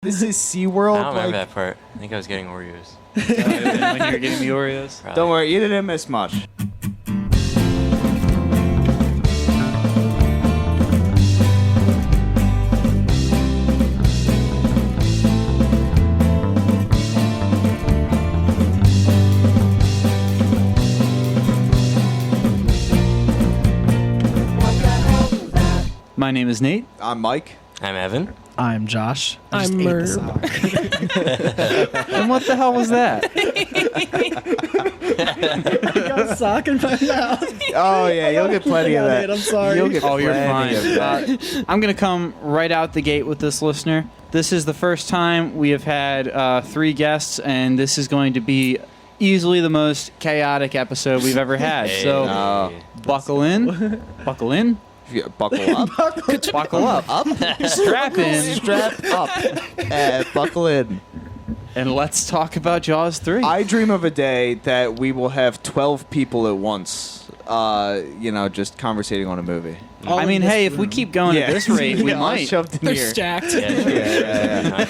This is SeaWorld. I don't remember that part. I think I was getting Oreos. When you were getting the Oreos? Probably. Don't worry, you didn't miss much. My name is Nate. I'm Mike. I'm Evan. I'm Josh. I'm Merbie. And what the hell was that? I got a sock in my mouth. Oh yeah, you'll get plenty of that. I'm sorry. You'll get You're plenty fine. of that. I'm going to come right out the gate with this listener. This is the first time we have had 3 guests, and this is going to be easily the most chaotic episode we've ever had. Hey. So Oh. buckle in. Buckle in. Yeah, buckle up. Buckle up. Strap in. Strap up. Buckle in. And let's talk about Jaws 3. I dream of a day that we will have 12 people at once. Just conversating on a movie. I mean, hey, if we keep going at this rate, we all might. shoved in They're here. stacked. Yeah.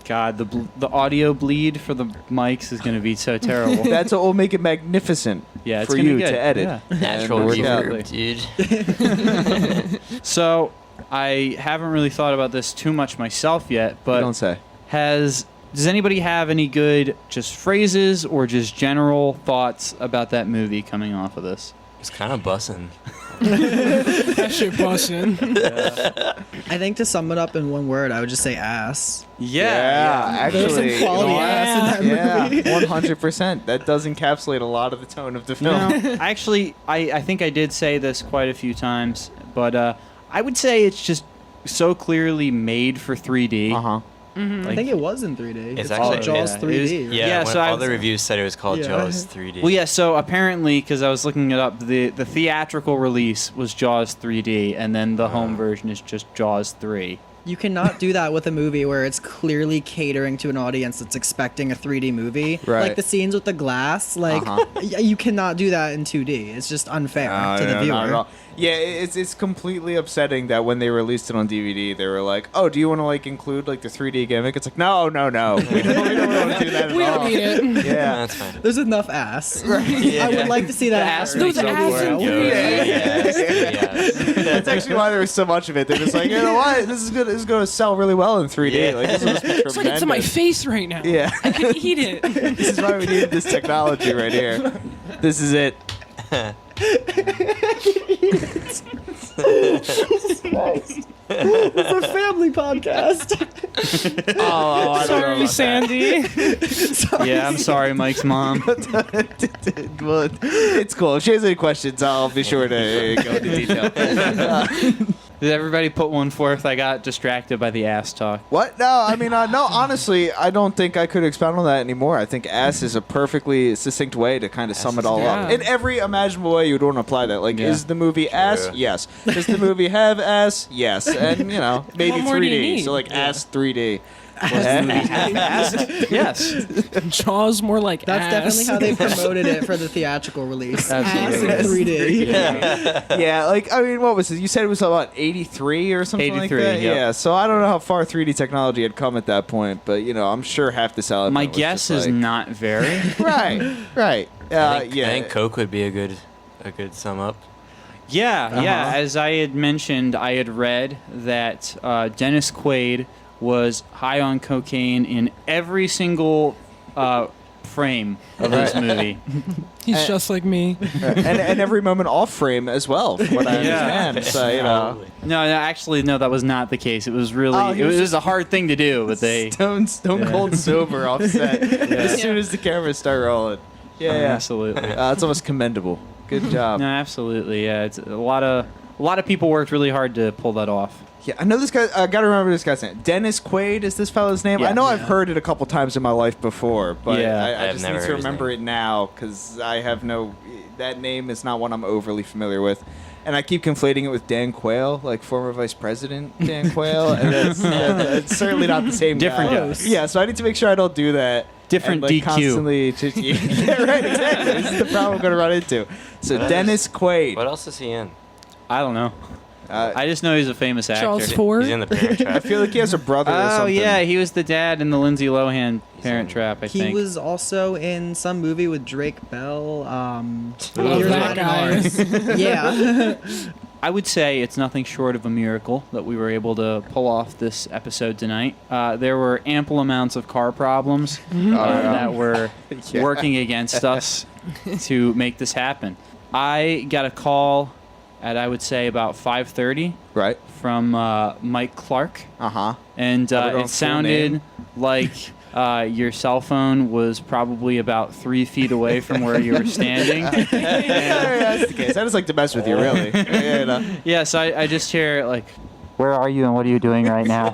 God, the audio bleed for the mics is going to be so terrible. That's what will make it magnificent Yeah, it's for gonna you be good. to edit. Yeah. Natural work out. reverb, dude. So, I haven't really thought about this too much myself yet, but Don't say. does anybody have any good just phrases or just general thoughts about that movie coming off of this? It's kind of bussin'. That shit busting. I think to sum it up in one word, I would just say ass. Actually, There's some quality ass in that movie. 100%. That does encapsulate a lot of the tone of the film. No, actually, I think I did say this quite a few times, but I would say it's just so clearly made for 3D. Uh-huh. Like, I think it was in 3D. It's called actually- Jaws yeah, 3D. Yeah, Yeah, when so all I- the reviews said it was called Yeah. Jaws 3D. well, yeah, so apparently, because I was looking it up, the theatrical release was Jaws 3D, and then the home version is just Jaws 3. You cannot do that with a movie where it's clearly catering to an audience that's expecting a 3D movie. Right. Like the scenes with the glass, you cannot do that in 2D. It's just unfair to the No, viewer. not at all. Yeah, it's completely upsetting that when they released it on DVD, they were like, "Oh, do you want to include the 3D gimmick?" It's like, no, we don't want to do that at We all. don't need it. Yeah, That's fine. There's enough ass. Yeah. I would like to see that ass ass. makes Those up ass for it. and Yes. That's actually why there was so much of it. They're just like, you know what, this is good. This is going to sell really well in 3D. Yeah. This is It's like it's in my face right now. Yeah, I could eat it. this is why we needed this technology right here. This is it. It's a family podcast. Oh, I don't know Sorry, about Sandy. Yeah, I'm sorry, Mike's mom. Well, it's cool. If she has any questions, I'll be sure to go into detail. Did everybody put one forth? I got distracted by the ass talk. What? No, I mean, no, honestly, I don't think I could expound on that anymore. I think ass is a perfectly succinct way to kind of sum it all up. Yeah. In every imaginable way you would want to apply that. Yeah. Is the movie ass? Yes. Does the movie have ass? Yes. And, maybe What more do you 3D. need? So, ass 3D. Yes. Jaws more like That's ass. definitely how they promoted it for the theatrical release. Absolutely. Ass in 3D. Yeah, what was it? You said it was about 83 or something 83, like that? yep. Yeah, so I don't know how far 3D technology had come at that point, but, I'm sure half the salad. My guess is not very. Right. I think Yeah. Coke would be a good sum up. Yeah. Uh-huh. As I had mentioned, I had read that Dennis Quaid was high on cocaine in every single frame of this movie. He's just like me. and every moment off frame as well, from what I Yeah. understand. So, Probably. No, that was not the case. It was really, Oh, he it was was a hard thing to do, but they. Stone Yeah. cold sober off set as soon as the cameras start rolling. Yeah. Absolutely. It's almost commendable. Good job. No, absolutely. Yeah, it's a lot of people worked really hard to pull that off. Yeah, I know this guy. I gotta remember this guy's name. Dennis Quaid is this fellow's name. Yeah. I know I've heard it a couple times in my life before, but Yeah. I I've just never need to heard his remember name. it now because I have no. That name is not one I'm overly familiar with, and I keep conflating it with Dan Quayle, like former Vice President Dan Quayle, and that's certainly not the same Different guy. guy. Yeah, so I need to make sure I don't do that. Different and, DQ. Constantly yeah, right, exactly. This is the problem I'm going to run into. So Dennis Quaid. What else is he in? I don't know. I just know he's a famous actor. Charles Ford. He's in the Parent I Trap. feel like he has a brother or Oh something. yeah, he was the dad in the Lindsay Lohan Parent in- Trap. I He think. was also in some movie with Drake Bell. Love Here's that Mine guy. and Ours. Yeah. I would say it's nothing short of a miracle that we were able to pull off this episode tonight. There were ample amounts of car problems that were Yeah. working against us to make this happen. I got a call at, I would say, about 5:30 Right. from Mike Clark, Uh-huh. and Are we going it full sounded name? like your cell phone was probably about 3 feet away from where you were standing. That's the case. I just like to mess with you, really. Yeah, you know. Yeah, so I just hear, like, where are you and what are you doing right now?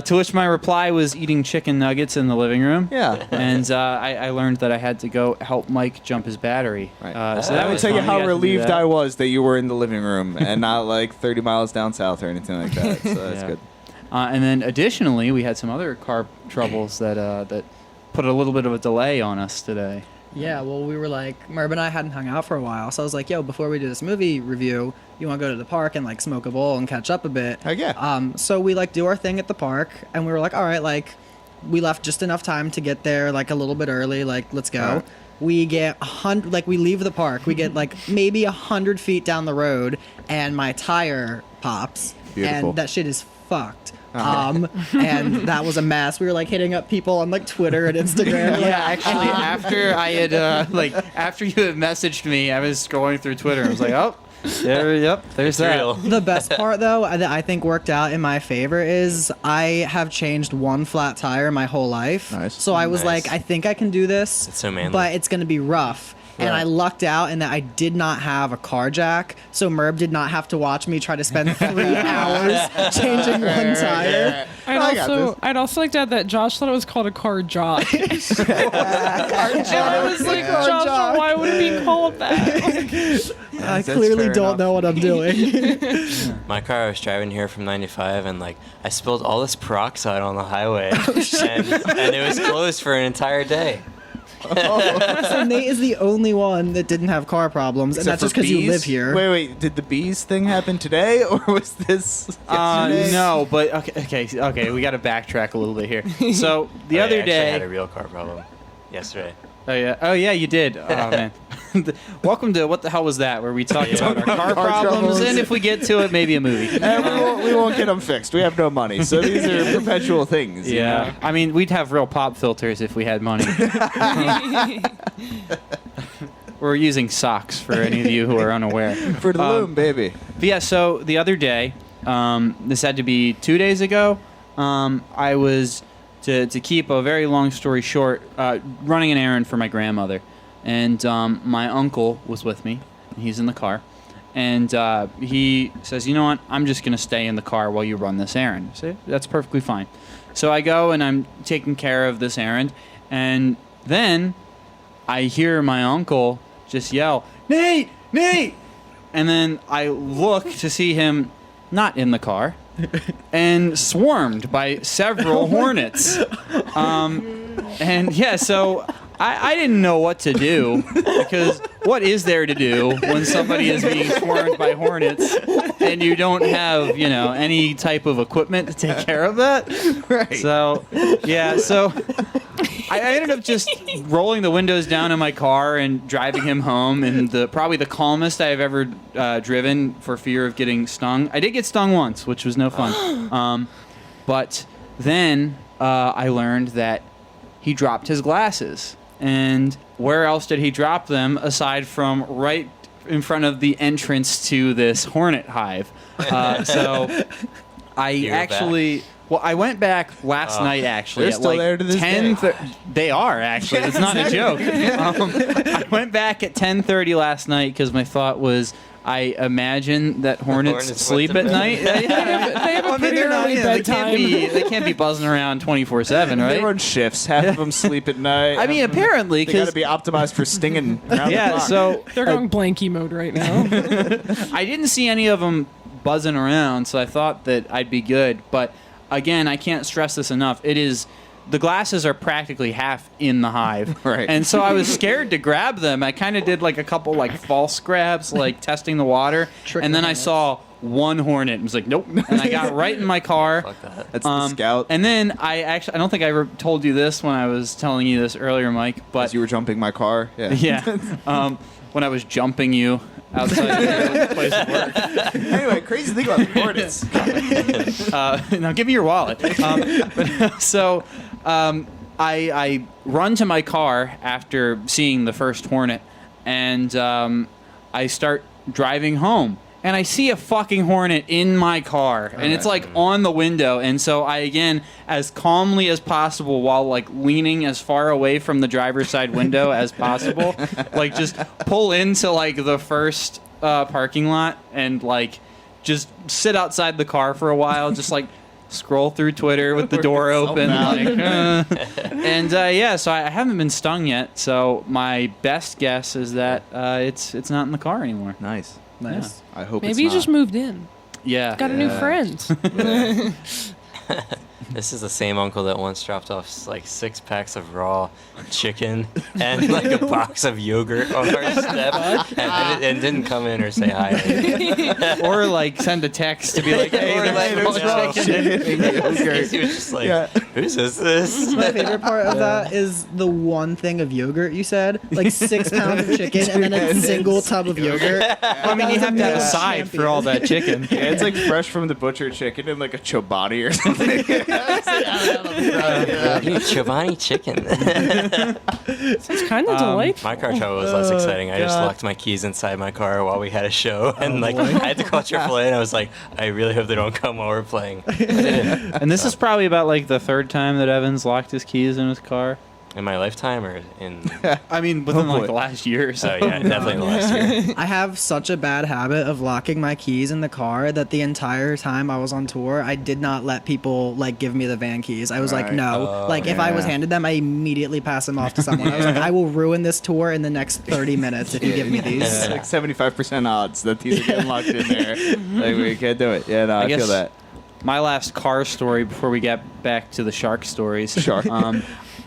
To which my reply was eating chicken nuggets in the living room. Yeah. And I learned that I had to go help Mike jump his battery. Right. So I that would was tell you fun. how We got to do relieved that. I was that you were in the living room and not like 30 miles down south or anything like that. So that's Yeah. good. And then additionally, we had some other car troubles that put a little bit of a delay on us today. Yeah, well, we were like, Merb and I hadn't hung out for a while, so I was like, yo, before we do this movie review, you want to go to the park and, like, smoke a bowl and catch up a bit? Heck yeah. So we, like, do our thing at the park, and we were like, all right, like, we left just enough time to get there, like, a little bit early, like, let's go. Alright. We get 100, like, we leave the park, we get, like, maybe 100 feet down the road, and my tire pops, Beautiful. and that shit is fucked. And that was a mess. We were like hitting up people on like Twitter and Instagram. Yeah, actually, after I had after you had messaged me, I was scrolling through Twitter. I was like, oh, there's that. Real. The best part, though, that I think worked out in my favor is I have changed one flat tire my whole life. Nice. So I was Nice. like, I think I can do this. It's so manly. But it's going to be rough. And Right. I lucked out in that I did not have a car jack, so Merb did not have to watch me try to spend 3 hours changing one tire. I got this. I'd also like to add that Josh thought it was called a car jock. And I was like, Car Josh, jock. why would it be called that? I That's clearly fair don't enough. know what I'm doing. My car, I was driving here from 95, and like I spilled all this peroxide on the highway, and it was closed for an entire day. So Nate is the only one that didn't have car problems, and Except that's just for because you bees? live here. Wait. Did the bees thing happen today, or was this yesterday? No, but okay. We got to backtrack a little bit here. So the I other actually had a day, real car problem yesterday. oh yeah, you did. Oh man. Welcome to What the Hell Was That, where we talk about our car car problems, troubles. and if we get to it, maybe a movie. And we won't get them fixed. We have no money, so these are perpetual things. you Yeah, know? I mean, we'd have real pop filters if we had money. We're using socks for any of you who are unaware. For the loom, baby. But yeah, so the other day, this had to be 2 days ago. I was to keep a very long story short, running an errand for my grandmother, and my uncle was with me. He's in the car, and he says, "You know what? I'm just gonna stay in the car while you run this errand." I say, "That's perfectly fine." So I go and I'm taking care of this errand, and then I hear my uncle just yell, "Nate! Nate!" And then I look to see him not in the car and swarmed by several hornets. And yeah, so I didn't know what to do, because what is there to do when somebody is being swarmed by hornets and you don't have, any type of equipment to take care of that? Right. So, yeah, I ended up just rolling the windows down in my car and driving him home in probably the calmest I've ever driven for fear of getting stung. I did get stung once, which was no fun. But then I learned that he dropped his glasses. And where else did he drop them aside from right in front of the entrance to this hornet hive? So I You're actually... Well, I went back last night, actually. They're at still like there to this 10 day. They are, actually. It's not a joke. I went back at 10:30 last night because my thought was, I imagine that hornets hornets sleep went at to night. They have a pretty early bedtime. They can't be buzzing around 24/7, They right? run shifts. Half of them sleep at night. I mean, apparently, they got because to be optimized for stinging. Around the yeah. clock. So They're going blanky mode right now. I didn't see any of them buzzing around, so I thought that I'd be good. But again, I can't stress this enough. It is the glasses are practically half in the hive. Right. And so I was scared to grab them. I kind of did like a couple like false grabs, like testing the water. And then I saw one hornet and was like, nope. And I got right in my car. Fuck that. That's the scout. And then I don't think I told you this when I was telling you this earlier, Mike, but As you were jumping my car. Yeah. yeah, when I was jumping you outside your place of work. Anyway, crazy thing about hornets. Now give me your wallet. I run to my car after seeing the first hornet, and I start driving home. And I see a fucking hornet in my car, and it's like on the window. And so I, again, as calmly as possible, while like leaning as far away from the driver's side window as possible, like just pull into like the first parking lot and like just sit outside the car for a while, just like scroll through Twitter with the door open. So I haven't been stung yet. So my best guess is that it's not in the car anymore. Nice. Nice. I hope Maybe it's you not. just moved in. Yeah. Got a new friend. This is the same uncle that once dropped off like 6 packs of raw chicken and like a box of yogurt on our step and didn't come in or say hi. Or like send a text to be like, hey, Or, like, there's no. raw chicken. He was just like, whose is this? My favorite part of that is the one thing of yogurt you said, like 6 pounds of chicken and then a single tub of yogurt. I mean, you have to have a side for all that chicken. Yeah, it's like fresh from the butcher chicken and like a chobani or something. Chobani chicken. It's kind of delightful. My car travel was less exciting. I just locked my keys inside my car while we had a show, and like I had to call AAA, and I was like, I really hope they don't come while we're playing. And this is probably about like the third time that Evans locked his keys in his car. In my lifetime, or in? I mean, within like the last year or so. Oh yeah, definitely in the last year. I have such a bad habit of locking my keys in the car that the entire time I was on tour, I did not let people like give me the van keys. I was like, Right. no. If I was handed them, I immediatly pass them off to someone. I was like, I will ruin this tour in the next 30 minutes if you give me these. It's like 75% odds that these are getting locked in there. Like, we can't do it. Yeah, no, I feel guess that. My last car story before we get back to the shark stories. Shark.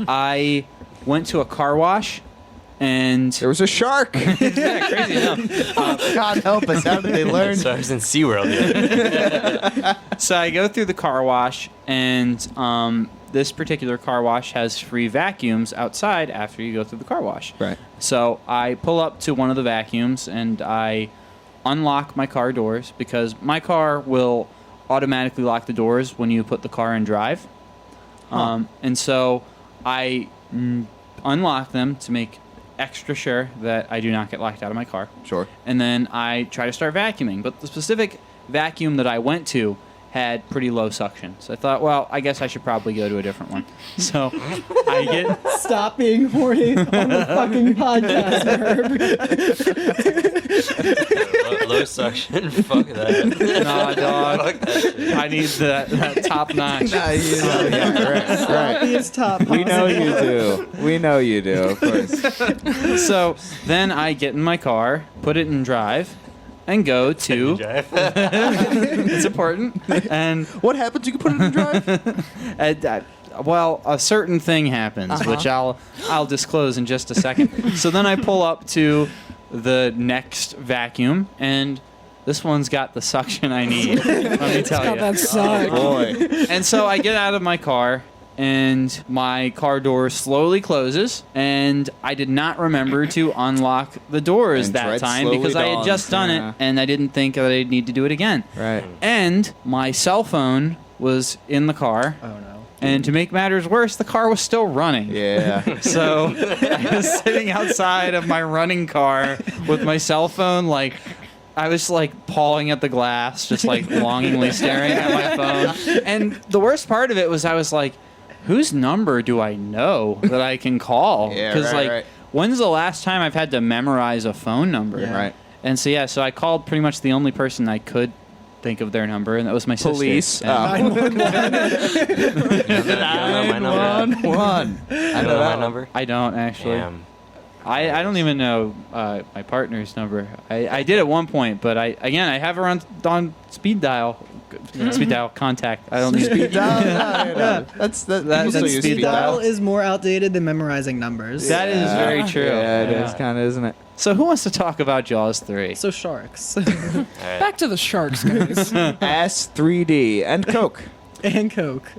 I went to a car wash and There was a shark. yeah, crazy enough. God help us. How did they learn? So I was in SeaWorld the other day. So I go through the car wash, and this particular car wash has free vacuums outside after you go through the car wash. Right. So I pull up to one of the vacuums, and I unlock my car doors because my car will automatically lock the doors when you put the car in drive. And so I unlock them to make extra sure that I do not get locked out of my car. Sure. And then I try to start vacuuming. But the specific vacuum that I went to had pretty low suction. So I thought, well, I guess I should probably go to a different one. So I get... Stop being horny on the fucking podcast, Merb. Low suction. Fuck that. Nah, dog. Fuck that shit. I need that top notch. Right. His top. We know you do. We know you do, of course. So then I get in my car, put it in drive, and go to... Drive. It's important. And What happens? You can put it in drive? well, a certain thing happens, which I'll disclose in just a second. So then I pull up to the next vacuum, and this one's got the suction I need. Let me tell Got you. that suck. Boy. And so I get out of my car, and my car door slowly closes, and I did not remember to unlock the doors And that dread time slowly because I had dawns, just done yeah. it, and I didn't think that I'd need to do it again. Right. And my cell phone was in the car. Oh no. And to make matters worse, the car was still running. Yeah. So I was sitting outside of my running car with my cell phone, like, I was like pawing at the glass, just like longingly staring at my phone. And the worst part of it was I was like, whose number do I know that I can call? Yeah, Because right. when's the last time I've had to memorize a phone number? Yeah. Right. And so I called pretty much the only person I could think of their number, and that was my Police. sister. And- You don't know my number? 911. I know my number. I don't actually. Damn. I don't even know my partner's number. I did at one point, but I have her on speed dial Speed dial contact. I don't need Speed dial. No. That's people That's still use speed speed dial. dial. is more outdated than memorizing numbers. That is very true. Yeah, it is Yeah. kind of, isn't it? So who wants to talk about Jaws 3? So sharks All right. Back to the sharks, guys. Ass 3D and Coke. and Coke.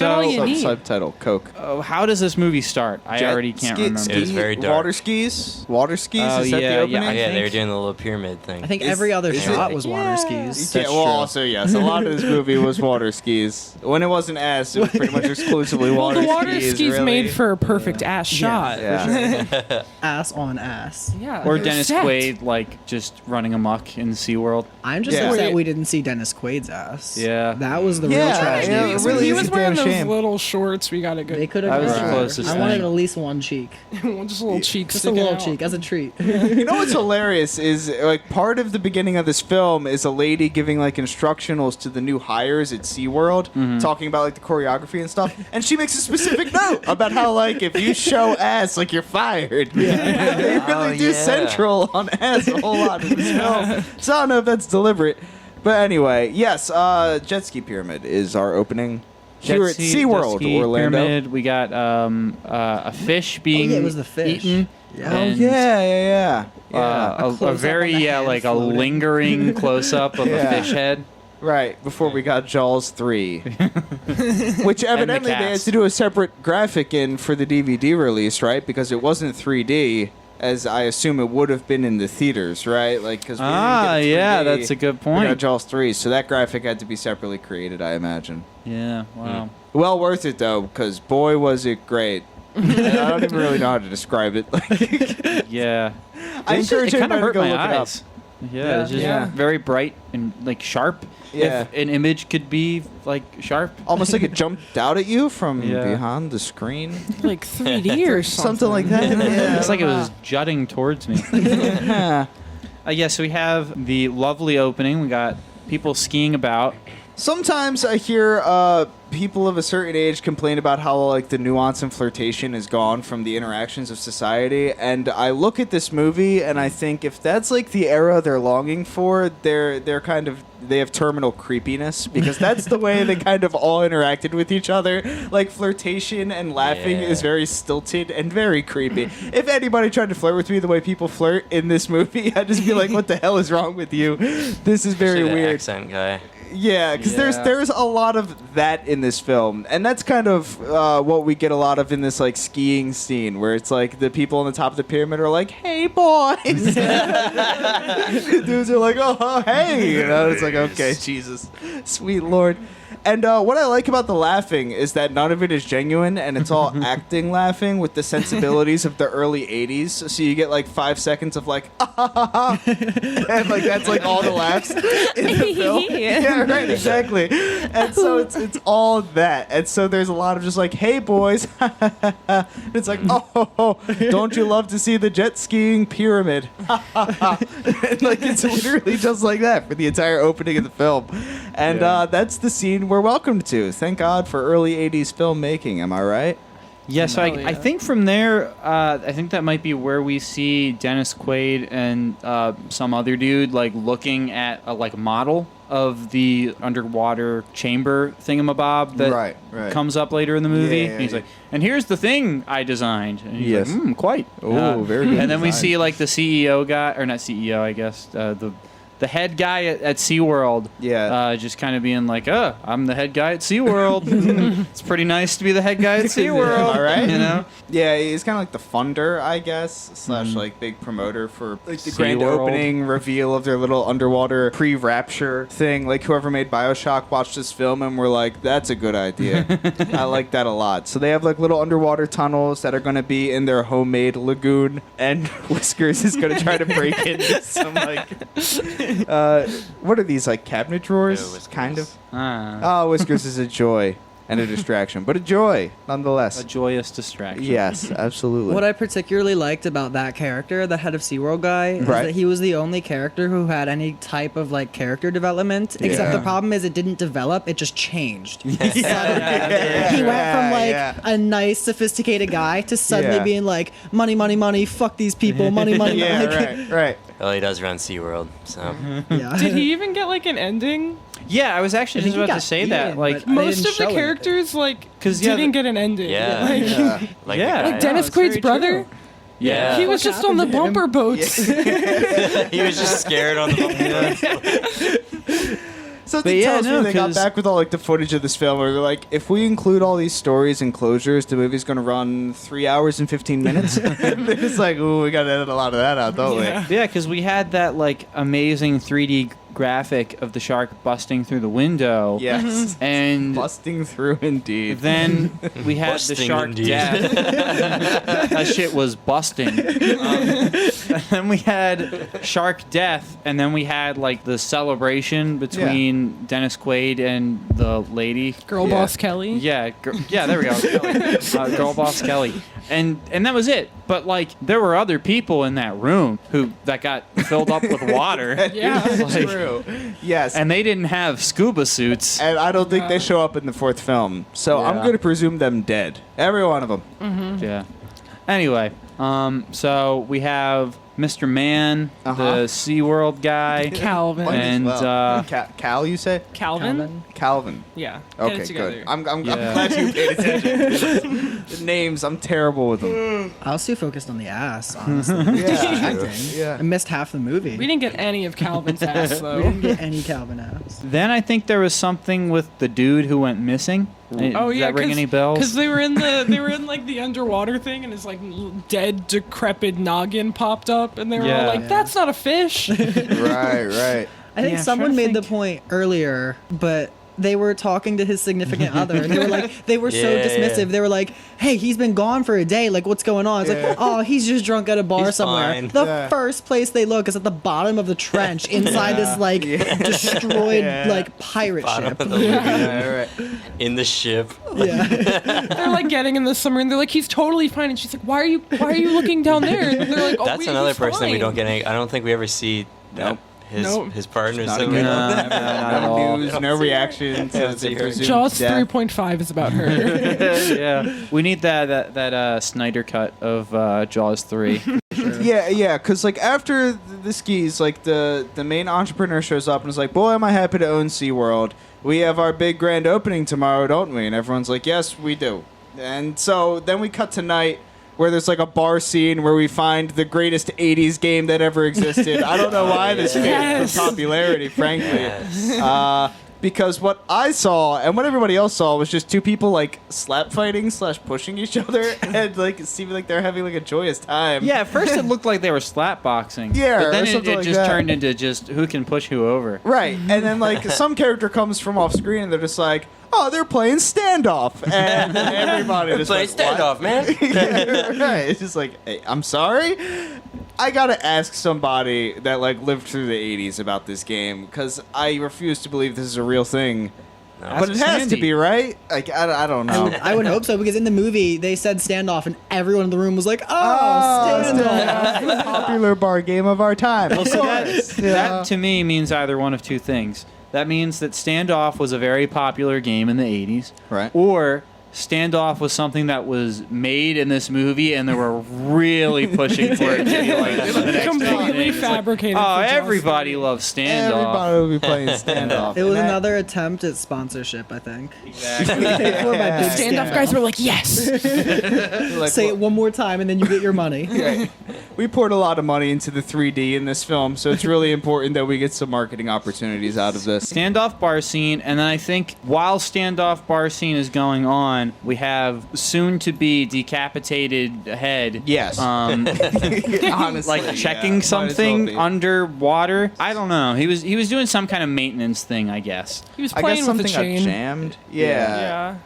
all you So need. Subtitle Coke. how does this movie start? I Jet already can't ski- remember. It was very dark. Water skis. Water skis. Oh, Is that yeah, the opening? yeah, Oh, yeah, they think- were doing the little pyramid thing. I think Is- every other is shot it- was water Yeah. skis. Yeah, That's well, true. also yes, a lot of this movie was water skis. When it wasn't ass, it was pretty much exclusively Well, water the water skis. skis really. made for a perfect ass shot. Yeah. Ass on ass. Yeah, Or they're Dennis stacked. Quaid, like, just running amok in SeaWorld. I'm just Yeah. upset we didn't see Dennis Quaid's ass. Yeah. That was the real Yeah, tragedy. yeah, He was, really he is was a wearing damn those shame. little shorts. We got a They good, could have. That was the Right. closest I thing. wanted at least one cheek. just a little cheek Just a sticking little out. cheek as a treat. You know what's hilarious is like part of the beginning of this film is a lady giving like instructionals to the new hires at SeaWorld, talking about like the choreography and stuff, and she makes a specific note about how like if you show ass, like you're fired. Yeah. They really do yeah. central on ass a whole lot in this film. So I don't know if that's deliberate, but anyway, yes, Jet Ski Pyramid is our opening here at SeaWorld, Jet ski Orlando. Pyramid. We got a fish being it was the fish. eaten. Yeah. Oh and, yeah. a close-up very on the head like a floating. lingering close up of Yeah. a fish head. Right, before we got Jaws 3. Which evidently they had cast. to do a separate graphic in for the DVD release, right? Because it wasn't 3D, as I assume it would have been in the theaters, right? Like, because Yeah, that's a good We got point. Jaws 3, so that graphic had to be separately created, I imagine. Yeah, wow. Well worth it, though, because boy, was it great. And I don't even really know how to describe it. Yeah. I encourage it kind of everybody to hurt go my look it up. eyes. Yeah, it's just Yeah. very bright and like sharp. Yeah. If an image could be like sharp. Almost like it jumped out at you from Yeah. behind the screen. like 3D or something. Something like that. Yeah. It's like it was jutting towards me. Yeah. Yes, we have the lovely opening. We got people skiing about. Sometimes I hear people of a certain age complain about how like the nuance and flirtation is gone from the interactions of society, and I look at this movie and I think if that's like the era they're longing for, they're kind of they have terminal creepiness because that's the way they kind of all interacted with each other. Like flirtation and laughing Yeah. is very stilted and very creepy. If anybody tried to flirt with me the way people flirt in this movie, I'd just be like, "What the hell is wrong with you? This is very Especially the weird." accent guy. Yeah, because Yeah. there's a lot of that in this film, and that's kind of what we get a lot of in this like skiing scene, where it's like the people on the top of the pyramid are like, "Hey, boys," dudes are like, "Oh, hey," you know. It's like, okay, Jesus, sweet Lord. And what I like about the laughing is that none of it is genuine, and it's all acting laughing with the sensibilities of the early '80s. So you get like 5 seconds of like, and like that's like all the laughs in the film. Yeah, right, exactly. And so it's all that, and so there's a lot of just like, "Hey, boys," it's like, "Oh, don't you love to see the jet skiing pyramid?" And like it's literally just like that for the entire opening of the film, and that's the scene we're welcomed to. Thank God for early '80s filmmaking. Am I right? Yeah, so Hell I yeah. think from there, I think that might be where we see Dennis Quaid and some other dude like looking at a like model of the underwater chamber thingamabob that Right. comes up later in the movie. Yeah, And he's yeah. like, and herere's the thing I designed. And he's Yes. like, quite. Oh, very good And then we design. see like the CEO guy, or not CEO, I guess, the head guy at SeaWorld. Yeah. Just kind of being like, I'm the head guy at SeaWorld. It's pretty nice to be the head guy at SeaWorld. All right. You know? Yeah, he's kind of like the funder, I guess, slash like big promoter for like the grand SeaWorld. opening reveal of their little underwater pre-rapture thing. Like whoever made BioShock watched this film and were like, "That's a good idea." I like that a lot. So they have like little underwater tunnels that are going to be in their homemade lagoon, and Whiskers is going to try to break into some like what are these like cabinet drawers? Yeah, Whiskers. Kind of. Ah, Oh, Whiskers is a joy and a distraction, but a joy nonetheless. a joyous distraction. Yes, absolutely. What I particularly liked about that character, the head of SeaWorld guy, is Right. that he was the only character who had any type of like character development. Except Yeah. the problem is it didn't develop; it just changed. He went Yeah, from like yeah. a nice, sophisticated guy to suddenly Yeah. being like, "Money, money, money! Fuck these people! Money, money!" Yeah, like, right. Well, he does run SeaWorld, so. Yeah. Did he even get like an ending? Yeah, I was actually I think just he about got to say eaten, that. Like, but they Most didn't of the show characters like 'Cause, yeah, didn't get an ending. Yeah. Like, Yeah. Like, Yeah. the like guy- Dennis it's very Quaid's brother. true. Yeah. He was What just on the happened to him? bumper boats. he was just scared on the Something But yeah, tells no, me they got 'cause- back with all like the footage of this film where they're like, if we include all these stories and closures, the movie's going to run 3 hours and 15 minutes. They're just like, ooh, we got to edit a lot of that out, don't Yeah. Yeah, because we had that like amazing 3D graphic of the shark busting through the window. we? Yes. And Busting through indeed. then we had the Busting shark indeed. death. That shit was busting. And then we had shark death, and then we had like the celebration between Dennis Quaid and the lady. Girl Yeah. boss Kelly. Yeah, yeah, there we go. Kelly. Girl boss Kelly, and that was it. But like, there were other people in that room that got filled up with water, Yeah. Like- True. Yes. and they didn't have scuba suits. And I don't think they show up in the fourth film. So I'm Yeah. going to presume them dead. Every one of them. Yeah. Anyway, so we have Mr. Man, Uh-huh. the SeaWorld guy, Calvin. Might as and well. Cal, you say? Calvin. Calvin. Yeah. Get Okay, it together. good. I'm Yeah. glad you paid attention. The names, I'm terrible with them. I was too focused on the ass, honestly. Yeah. Acting. I missed half the movie. We didn't get any of Calvin's ass We though. didn't get any Calvin ass. then I think there was something with the dude who went missing. Oh Does yeah, that ring any bells? Because they were in like the underwater thing, and his like dead, decrepit noggin popped up, and they were Yeah. all like, Yeah. "That's not a fish." Right. I think Yeah, someone trying to made the think. point earlier, but they were talking to his significant other, and they were so Yeah, dismissive. yeah. They were like, "Hey, he's been gone for a day. Like, what's going on?" It's Yeah. like, "Oh, he's just drunk at a bar He's somewhere." fine. The Yeah. first place they look is at the bottom of the trench inside this like destroyed Yeah. like pirate bottom ship. of the lagoon, Right. in the ship. Yeah, They're like getting in the submarine. They're like, "He's totally fine," and she's like, "Why are you looking down there?" And they're like, "Oh, That's another he's person we fine." don't get any. I don't think we ever see Nope. his partner. Not So again. we No, don't- not at all. No news, no reaction to don't see the her. presumed Jaws death. 3.5 is about her. Yeah, we need that Snyder cut of Jaws 3. Yeah, because like after the skis, like the main entrepreneur shows up and is like, "Boy, am I happy to own SeaWorld. We have our big grand opening tomorrow, don't we?" And everyone's like, "Yes, we do." And so then we cut to night where there's like a bar scene where we find the greatest 80s game that ever existed. I don't know why this gained Yes. popularity, frankly. Yes. Because what I saw and what everybody else saw was just two people like slap fighting / pushing each other and like seeming like they're having like a joyous time. Yeah, at first it looked like they were slap boxing. Yeah, but or then it something like just that. turned into just who can push who over. Right. And then like some character comes from off screen and they're just like, "Oh, they're playing standoff." And everybody just Play like, "What?" standoff, man. Yeah, right. It's just like, hey, I'm sorry. I gotta ask somebody that like lived through the '80s about this game because I refuse to believe this is a real thing. But it Ask has to Sandy. be, right? Like I don't know. I would hope so because in the movie they said standoff, and everyone in the room was like, "Oh, standoff." Popular bar game of our time. Well, see, course. that to me means either one of two things. That means that Standoff was a very popular game in the 80s. Right. Or Standoff was something that was made in this movie and they were really pushing for it to be like the next Completely thing. It's like, fabricated. oh, for Jaws everybody 3. loves Standoff. Everybody will be playing standoff. It was And that- another attempt at sponsorship, I think. Exactly. Paid for by big Standoff guys were like, "Yes." like, Say it one more time, and then you get your money. Right. We poured a lot of money into the 3D in this film, so it's really important that we get some marketing opportunities out of this. Standoff bar scene, and then I think while Standoff bar scene is going on, we have soon to be decapitated head. Yes. Honestly, Like checking yeah. Might as well something be. underwater. I don't know. He was doing some kind of maintenance thing, I guess. He was I playing guess with something the got chain. jammed. Yeah.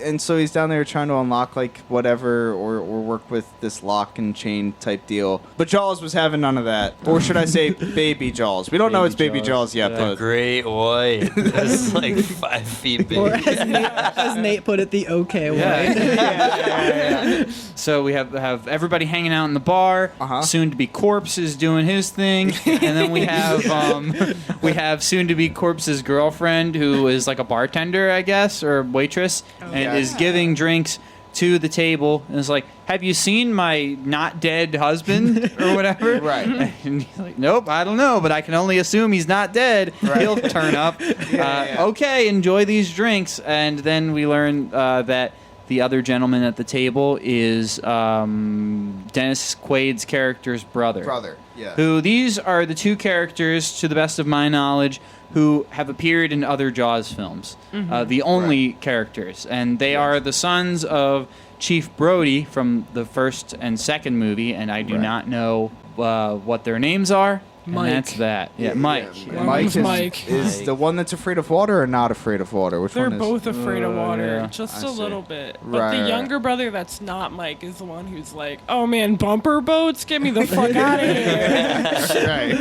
And so he's down there trying to unlock like whatever or work with this lock and chain type deal. But Jaws was having none of that. Or should I say baby Jaws? We don't know Baby it's baby Jaws, Jaws yet, yeah. but Great white. It's like 5 feet big. Or as Nate put it, the okay way. Yeah. So we have everybody hanging out in the bar. Uh-huh. Soon to be Corpse is doing his thing, and then we have soon to be Corpse's girlfriend who is like a bartender, I guess, or waitress, and yeah. is giving drinks to the table and is like, "Have you seen my not dead husband or whatever?" Right. And he's like, "Nope, I don't know, but I can only assume he's not dead. He'll turn up." Okay, enjoy these drinks, and then we learn that the other gentleman at the table is Dennis Quaid's character's brother. Yeah. Who these are the two characters, to the best of my knowledge, who have appeared in other Jaws films. The only characters. And they are the sons of Chief Brody from the first and second movie, and I do not know what their names are. Mike. And that's that. Yeah, Mike. Yeah. Mike is the one that's afraid of water or not afraid of water? Which They're one is? both afraid of water, yeah. just I a see. little bit. But Right, the right. younger brother that's not Mike is the one who's like, "Oh man, bumper boats, get me the fuck out of here." Right.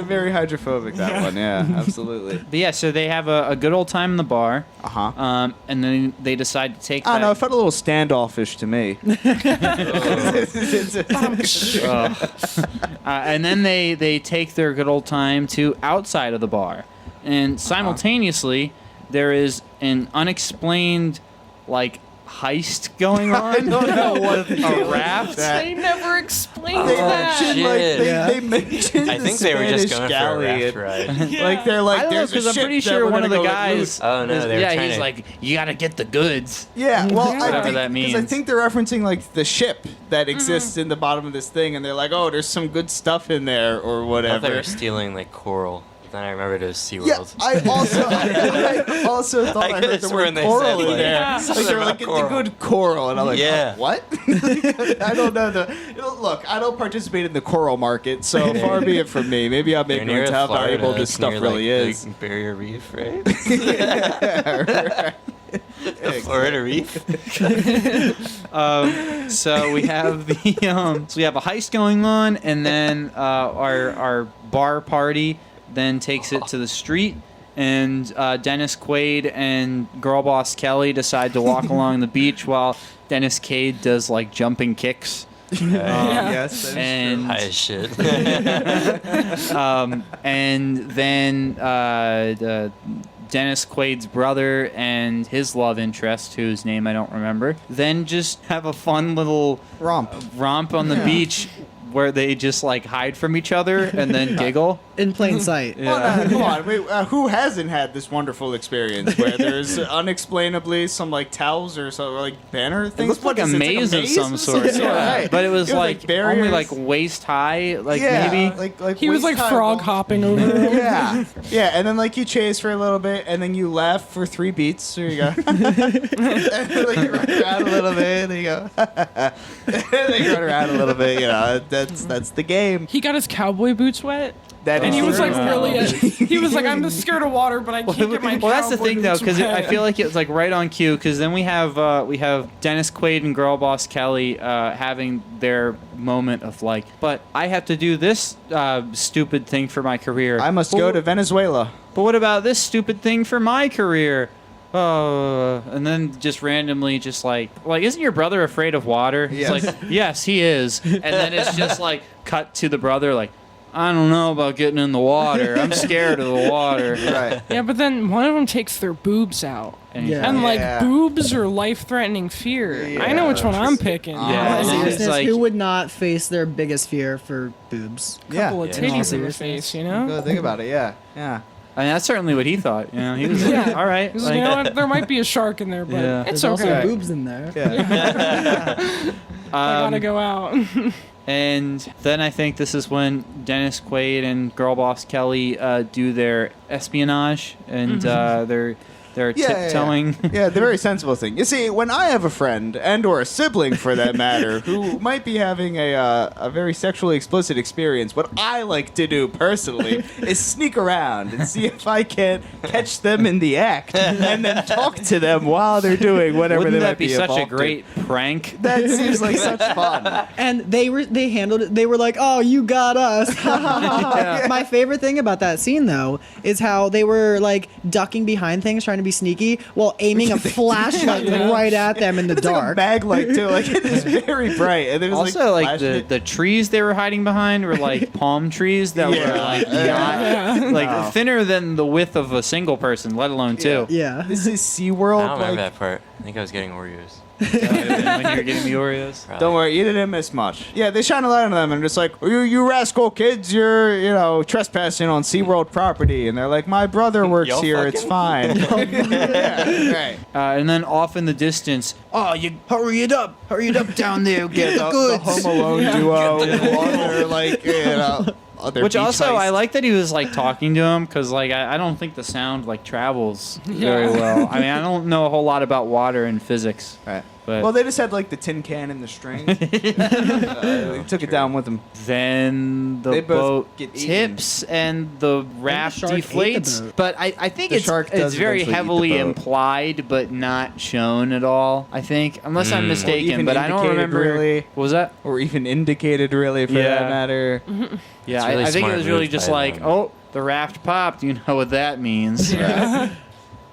Very hydrophobic, that one. Yeah, absolutely. But yeah, so they have a good old time in the bar, Uh-huh. and then they decide to take I don't know. that. It felt a little standoffish to me. And then they take their good old time to outside of the bar. And simultaneously, there is an unexplained, like, heist going on. I don't know what a raft. They never explained They that. mentioned, like, Shit. they mentioned I think the they were just Spanish going for a galley raft and- ride. Like they're like, I don't know, there's a because I'm ship pretty that sure we're one of gonna the go let guys. loose. Oh, no, they were yeah, trying he's to- like, "You gotta get the goods." Yeah, well, Yeah. I Whatever think, that 'cause I means. think they're referencing like the ship that exists in the bottom of this thing, and they're like, "Oh, there's some good stuff in there," or I thought they whatever. were stealing like coral. Then I remembered it was Yeah, SeaWorld. I also thought I could've heard the sworn word they coral said, in like, there. Yeah. Like something they're about like, "Get the coral." good coral," and I'm like, Yeah. "What?" I don't know look, I don't participate in the coral market, so far be it from me. Maybe I'm They're ignorant near to how Florida, valuable this it's stuff near, really like, is. the Barrier Reef, right? Right. The Florida Reef. So we have so we have a heist going on, and then our bar party then takes it to the street, and Dennis Quaid and girl boss Kelly decide to walk along the beach while Dennis Quaid does like jumping kicks. Yes, that is And High as shit. and then Dennis Quaid's brother and his love interest, whose name I don't remember, then just have a fun little romp on the beach where they just like hide from each other and then giggle. In plain sight. Well, come on, wait, who hasn't had this wonderful experience where there's unexplainly some like towels or some like banner things? It looked like What a is it? maze It's of some sort. Yeah, right. But it was like barriers. only like waist high, like yeah, maybe. like He was like waist-high frog walls. hopping over him. Yeah, yeah, and then like you chase for a little bit, and then you laugh for 3 beats. There you go. And then, like, you run around a little bit, and you go. And then you run around a little bit. You know, that's the game. He got his cowboy boots wet. That And is he was true. like really, he was like, "I'm scared of water, but I can't get my." Well, that's the cowboy thing though, boots because I wet." feel like it's like right on cue. Because then we have Dennis Quaid and girl boss Kelly having their moment of like, but I have to do this stupid thing for my career. I must go to Venezuela. But what about this stupid thing for my career? And then just randomly, just like, isn't your brother afraid of water? Yes. It's like, yes, he is. And then it's just like cut to the brother, like, I don't know about getting in the water. I'm scared of the water. Right. Yeah, but then one of them takes their boobs out. And Yeah. And like Yeah. boobs are life-threatening fear. I know which one I'm picking. Yeah, In all and seriousness, it's like- who would not face their biggest fear for boobs? Couple of Yeah. titties in the Seriousness. face, you Go know. think about it. Yeah. Yeah. I mean, that's certainly what he thought. You know, he was like, Yeah. all right. He's like- like, you know what? There might be a shark in there, but Yeah. it's There's also okay. boobs in there. Yeah. I gotta go out. And then I think this is when Dennis Quaid and girl boss Kelly do their espionage, and they're tiptoeing. Yeah, the very sensible thing. You see, when I have a friend and or a sibling, for that matter, who might be having a very sexually explicit experience, what I like to do personally is sneak around and see if I can't catch them in the act, and then talk to them while they're doing whatever Wouldn't they that might be such a involved in. great prank? That seems like such fun. And they handled it. They were like, "Oh, you got us." My favorite thing about that scene, though, is how they were like ducking behind things, trying to be sneaky while aiming a flashlight right at them in the It's like a dark. mag light too. Like it is very bright. And there's Also, like flashing it. the trees they were hiding behind were like palm trees that were like not like thinner than the width of a single person, let alone two. Yeah. This is SeaWorld. I don't remember Like, that part. I think I was getting Oreos. When you were getting the Oreos. Probably. don't worry, you didn't miss much. Yeah, they shine a light on them and it's like, you rascal kids, you're trespassing on SeaWorld property. And they're like, my brother works Y'all here, it's fine. Yeah, right. And then off in the distance, oh, you hurry it up down there, get the The goods. Home Alone duo. They're like, other Which beach also, I heist. like that he was like talking to him because like I don't think the sound like travels very well. I mean, I don't know a whole lot about water and physics. Right. But Well, they just had like the tin can and the string. They took it down with them. then the They both boat get eaten. tips and the raft shark ate the deflates. boat. But I think The it's shark does very eventually eat the heavily boat. implied, but not shown at all. I think, unless I'm Or mistaken, even but I don't indicated, remember. really. What was that? Or even indicated, really, for Yeah. that matter. Yeah, It's really I think it smart was really move just by like, them. oh, the raft popped. You know what that means.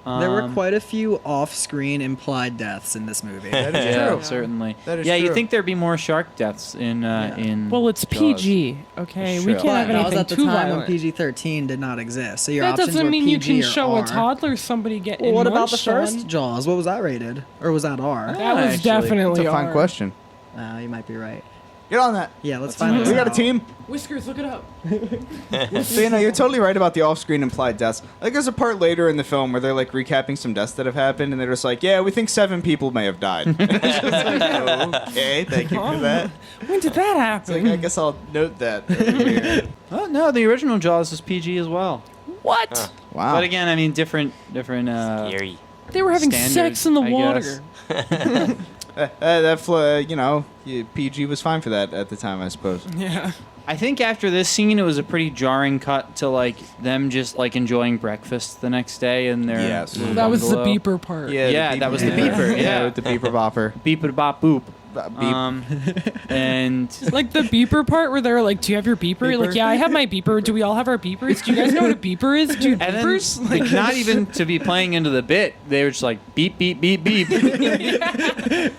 There were Um, quite a few off-screen implied deaths in this movie. That is Yeah, true. certainly. That is yeah, you true. think there'd be more shark deaths in Well, it's Jaws. PG, okay? Sure. We can't But have that was anything at the too time when violent. PG-13 did not exist. So your That options doesn't were mean you PG can or show a R. toddler somebody getting Well, what about the munched on. first Jaws? What was that rated? Or was that R? That was Actually, definitely It's a fine R. question. You might be right. Get on that. Yeah, let's find this We got a out. team. Whiskers, look it up. So, you're totally right about the off-screen implied deaths. Like, there's a part later in the film where they're, like, recapping some deaths that have happened, and they're just like, yeah, we think 7 people may have died. It's just like, okay, thank you for that. When did that It's like, happen? I guess I'll note that over here. Oh no, the original Jaws was PG as well. What? Wow. But again, I mean, different. Scary. They were having Standard, sex in the I water. guess. PG was fine for that at the time, I suppose. Yeah. I think after this scene, it was a pretty jarring cut to like them just like enjoying breakfast the next day in their Yes. little That was the bungalow. beeper part. Yeah, that was the beeper, yeah. with the beeper bopper. Beep it bop boop. Beep. And Like the beeper part where they're like, "Do you have your beeper?" Like, yeah, I have my beeper. Do we all have our beepers? Do you guys know what a beeper is? Do you and then beepers? like, not even to be playing into the bit, they were just like beep beep beep beep. Because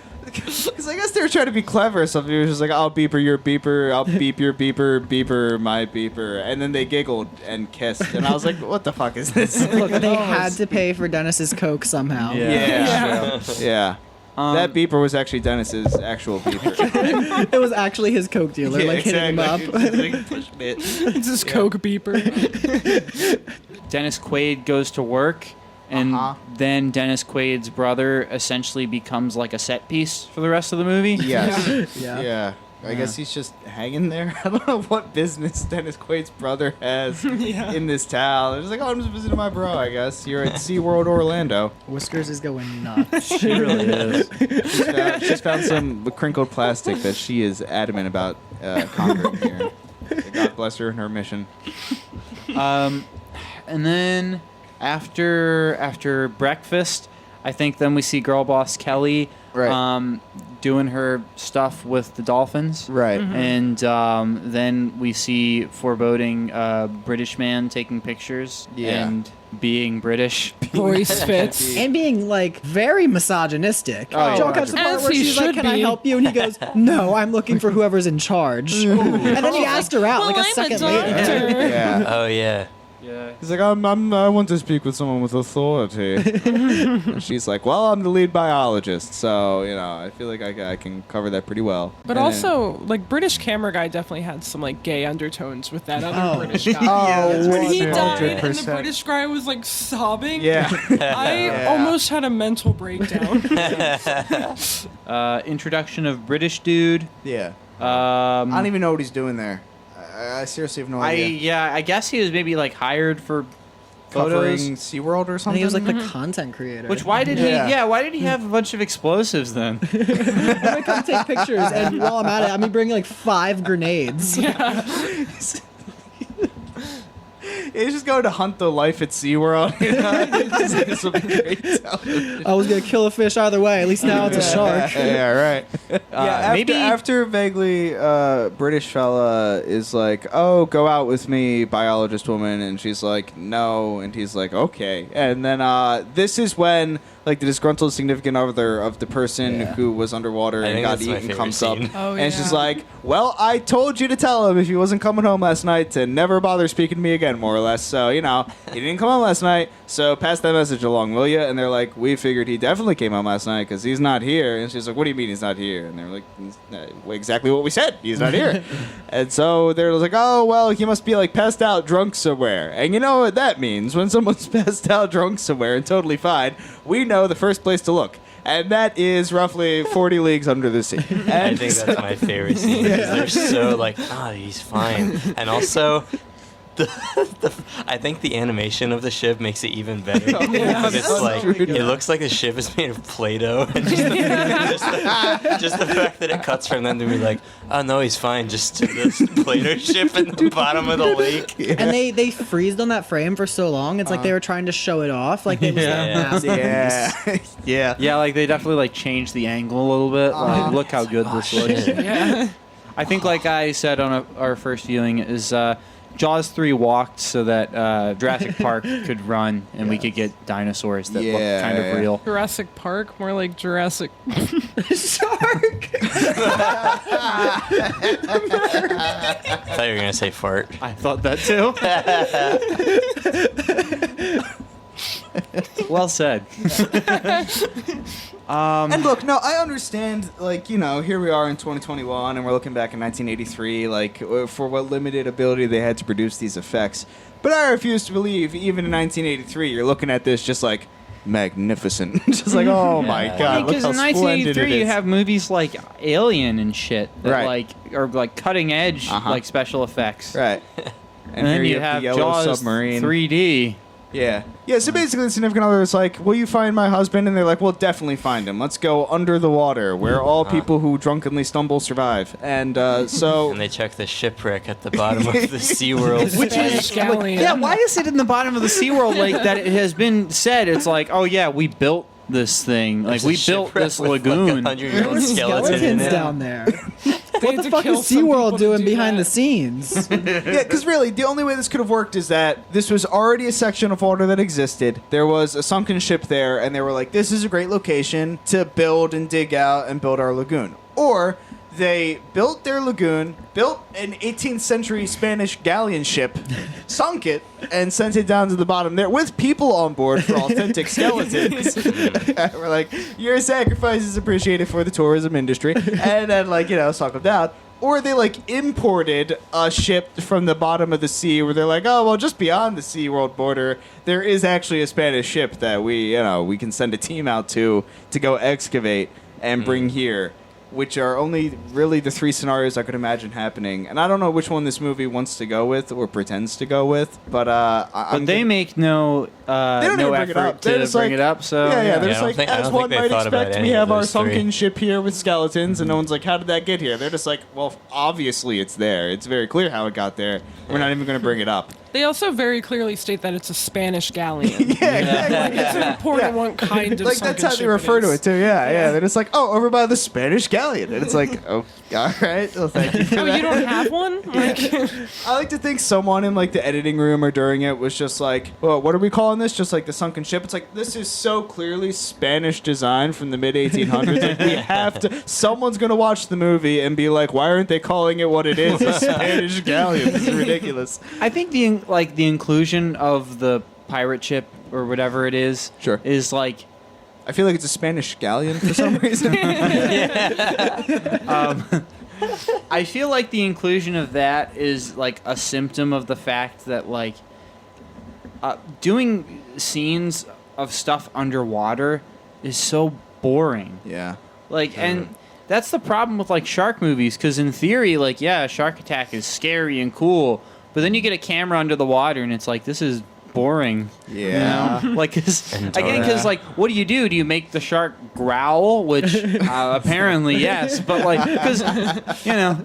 I guess they were trying to be clever. So they were just like, I'll beeper your beeper, I'll beep your beeper, beeper my beeper. And then they giggled and kissed. And I was like, what the fuck is this? Look, they had to pay for Dennis's coke somehow. Yeah. Yeah. That beeper was actually Dennis's actual beeper. It was actually his coke dealer, Yeah, like hitting him up. exactly. Like, push bit. It's this Coke beeper. Dennis Quaid goes to work, and then Dennis Quaid's brother essentially becomes like a set piece for the rest of the movie. Yes. Yeah. Yeah. I guess he's just hanging there. I don't know what business Dennis Quaid's brother has in this town. They're just like, oh, I'm just visiting my bro, I guess. You're at SeaWorld Orlando. Whiskers is going nuts. She really is. She's found some crinkled plastic that she is adamant about conquering here. God bless her and her mission. And then after breakfast, I think then we see girl boss Kelly Right. doing her stuff with the dolphins. Right. And then we see foreboding British man taking pictures Yeah. and being British. Voice fits. And being like very misogynistic. Oh, Joe yeah. catch the part As where he she's like, should "Can I be." help you?" And he goes, "No, I'm looking for whoever's in charge." And then he asked her out Well, like a I'm a second later. doctor. Yeah. Oh yeah. Yeah. He's like, I want to speak with someone with authority. And she's like, well, I'm the lead biologist, so, I feel like I can cover that pretty well. But And also, like, British camera guy definitely had some, like, gay undertones with that other Oh. British guy. Oh, When he died 100%. and the British guy was, like, sobbing. Yeah. I Yeah. almost had a mental breakdown. Introduction of British dude. Yeah. I don't Um, even know what he's doing there. I seriously have no idea. I guess he was maybe like hired for Covering photos. SeaWorld or I something? think he was like the content creator. Which why did why did he have a bunch of explosives then? I'm gonna come take pictures, and while I'm at it, I'm gonna bring like 5 grenades. He's just going to hunt the life at SeaWorld. You know? This will be great television. I was gonna kill a fish either way. At least now it's a shark. Yeah, right. Maybe- after vaguely British fella is like, oh, go out with me, biologist woman, and she's like, no, and he's like, okay, and then this is when like the disgruntled significant other of the person who was underwater I and think got that's my eaten favorite comes up, scene. Oh, and she's yeah. like, well, I told you to tell him if he wasn't coming home last night to never bother speaking to me again, more or less. So he didn't come home last night, so pass that message along, will you? And they're like, we figured he definitely came home last night because he's not here. And she's like, what do you mean he's not here? And they're like, exactly what we said, he's not here. And so they're like, oh, well, he must be like passed out drunk somewhere. And you know what that means? When someone's passed out drunk somewhere and totally fine, we know the first place to look. And that is roughly 40 leagues under the sea. And I think that's my favorite scene because they're so like, he's fine. And also, I think the animation of the ship makes it even better. Because it's like, it looks like the ship is made of Play-Doh. And just the fact that it cuts from them to be like, oh, no, he's fine. Just to this Play-Doh ship in the bottom of the lake. Yeah. And they freezed on that frame for so long. It's like they were trying to show it off. Like they was like massive. Yeah. Yeah, like they definitely like changed the angle a little bit. Like, look how good this looks. Yeah. I think, like I said on our first viewing, is Jaws 3 walked so that Jurassic Park could run and we could get dinosaurs that look kind of real. Jurassic Park, more like Jurassic Shark. I thought you were going to say fart. I thought that too. Well said. And look, no, I understand, like, here we are in 2021, and we're looking back in 1983, like, for what limited ability they had to produce these effects. But I refuse to believe, even in 1983, you're looking at this just, like, magnificent. Just like, oh my god, look Because how in splendid it 1983 you is. have movies like Alien and shit that Right. are like cutting edge like special effects. Right. And then here you have the yellow Jaws submarine. 3D. 3D. Yeah. Yeah, so basically the significant other is like, will you find my husband? And they're like, we'll definitely find him. Let's go under the water, where all people who drunkenly stumble survive. And so... And they check the shipwreck at the bottom of the SeaWorld. Which is Scallion. yeah, why is it in the bottom of the SeaWorld lake that it has been said it's like, oh yeah, we built this thing. Like There's we a built shipwreck this with, lagoon. Like, a 100-year-old There were skeleton in skeletons it. down there. They What had the to fuck kill is some people SeaWorld to doing do behind that. the scenes? Yeah, because really, the only way this could have worked is that this was already a section of water that existed. There was a sunken ship there, and they were like, this is a great location to build and dig out and build our lagoon. Or they built their lagoon, built an 18th century Spanish galleon ship, sunk it, and sent it down to the bottom there with people on board for authentic skeletons. We're like, your sacrifice is appreciated for the tourism industry. And then, sunk them down. Or they, imported a ship from the bottom of the sea where they're like, oh, well, just beyond the SeaWorld border, there is actually a Spanish ship that we can send a team out to go excavate and bring here. Which are only really the three scenarios I could imagine happening. And I don't know which one this movie wants to go with or pretends to go with, but They make no don't no even bring it effort up. They're to just bring like- it up. So yeah, they're I just don't like, think- I as don't one think they might thought about expect, any we of have our those three. sunken ship here with skeletons, and no one's like, how did that get here? They're just like, well, obviously it's there. It's very clear how it got there. We're not even going to bring it up. They also very clearly state that it's a Spanish galleon. Yeah, exactly. It's important what kind of Like, sunken that's how they ship refer to is. it, too. Yeah. They're just like, oh, over by the Spanish galleon. And it's like, oh, all right. Well, thank you for Oh, that. you don't have one? Like, I like to think someone in the editing room or during it was just like, well, what are we calling this? Just like the sunken ship. It's like, this is so clearly Spanish design from the mid 1800s. Like, we have to. Someone's gonna watch the movie and be like, why aren't they calling it what it is? A Spanish galleon. This is ridiculous. I think the inclusion of the pirate ship or whatever it is Sure. is like I feel like it's a Spanish galleon for some reason. I feel like the inclusion of that is like a symptom of the fact that doing scenes of stuff underwater is so boring. Yeah. And that's the problem with shark movies, because in theory, Shark Attack is scary and cool, but then you get a camera under the water and it's like, this is boring. Yeah. You know? Because what do? Do you make the shark growl? Which apparently yes, but because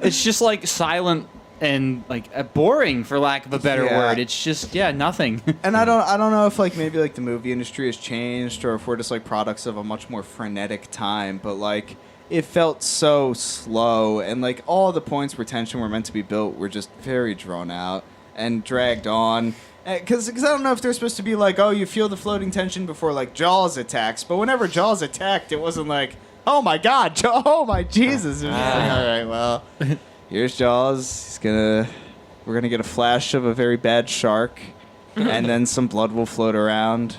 it's just silent and like boring, for lack of a better Yeah. word. It's just nothing. And I don't know if like maybe like the movie industry has changed or if we're just like products of a much more frenetic time, but like it felt so slow and like all the points where tension were meant to be built were just very drawn out and dragged on. Because I don't know if they're supposed to be like, oh, you feel the floating tension before like Jaws attacks, but whenever Jaws attacked, it wasn't like, oh my God, oh my Jesus. It was just like, all right, well, here's Jaws. We're gonna get a flash of a very bad shark, and then some blood will float around,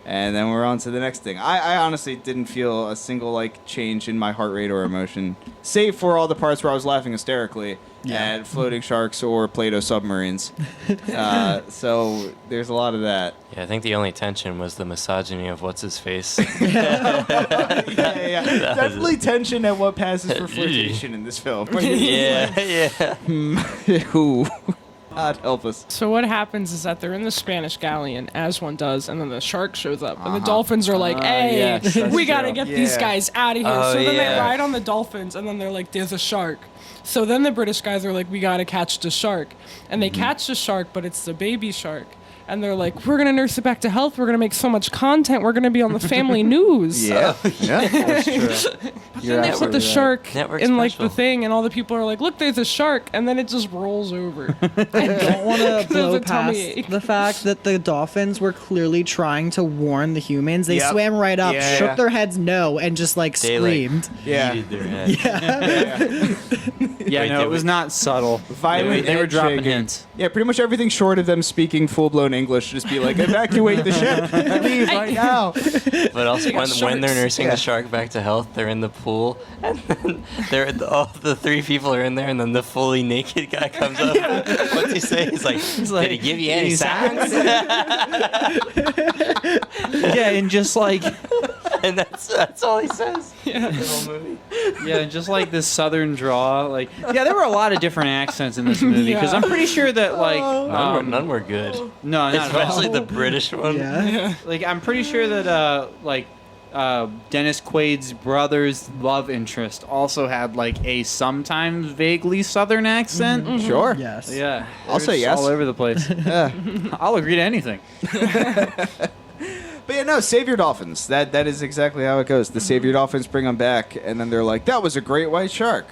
and then we're on to the next thing. I honestly didn't feel a single like change in my heart rate or emotion, save for all the parts where I was laughing hysterically at floating sharks or Play-Doh submarines. So there's a lot of that. Yeah, I think the only tension was the misogyny of what's his face. Yeah. Definitely tension at what passes for flirtation in this film. yeah. Who? God help us. So what happens is that they're in the Spanish galleon, as one does, and then the shark shows up, and the dolphins are like, "Hey, yes, that's we gotta true. get these Yeah. guys out of here." Oh, So then they yeah. ride on the dolphins, and then they're like, "There's a shark." So then the British guys are like, "We gotta catch the shark," and they catch the shark, but it's the baby shark. And they're like, we're going to nurse it back to health. We're going to make so much content. We're going to be on the family news. Yeah. Yeah. That's true. Then they put the shark Network in like special. the thing, and all the people are like, look, there's a shark. And then it just rolls over. I don't want to blow a tummy past ache. the fact that the dolphins were clearly trying to warn the humans. They Yep. swam right up, Yeah. shook their heads no, and just like They screamed. Yeah. yeeted their head. Yeah, Wait, no, did it was we- not subtle. Violent They were head dropping shaking. hints. Yeah, pretty much everything short of them speaking full-blown English. Just be like, evacuate the ship. Leave right now. But also, when they're sharks. nursing Yeah. the shark back to health, they're in the pool, and then all the three people are in there, and then the fully naked guy comes up. What's he say? He's like, did he give you any signs? Yeah, and just like And that's all he says. Yeah. The whole movie. yeah, just like this southern draw. Like there were a lot of different accents in this movie because Yeah. I'm pretty sure that like None were good. no, not at all. Especially the British one. Yeah. Like I'm pretty sure that Dennis Quaid's brother's love interest also had like a sometimes vaguely southern accent. Sure. Yes. Yeah, I'll they say were just yes. all over the place. I'll agree to anything. But yeah, no, save your dolphins. That is exactly how it goes. The save your dolphins, bring them back, and then they're like, that was a great white shark.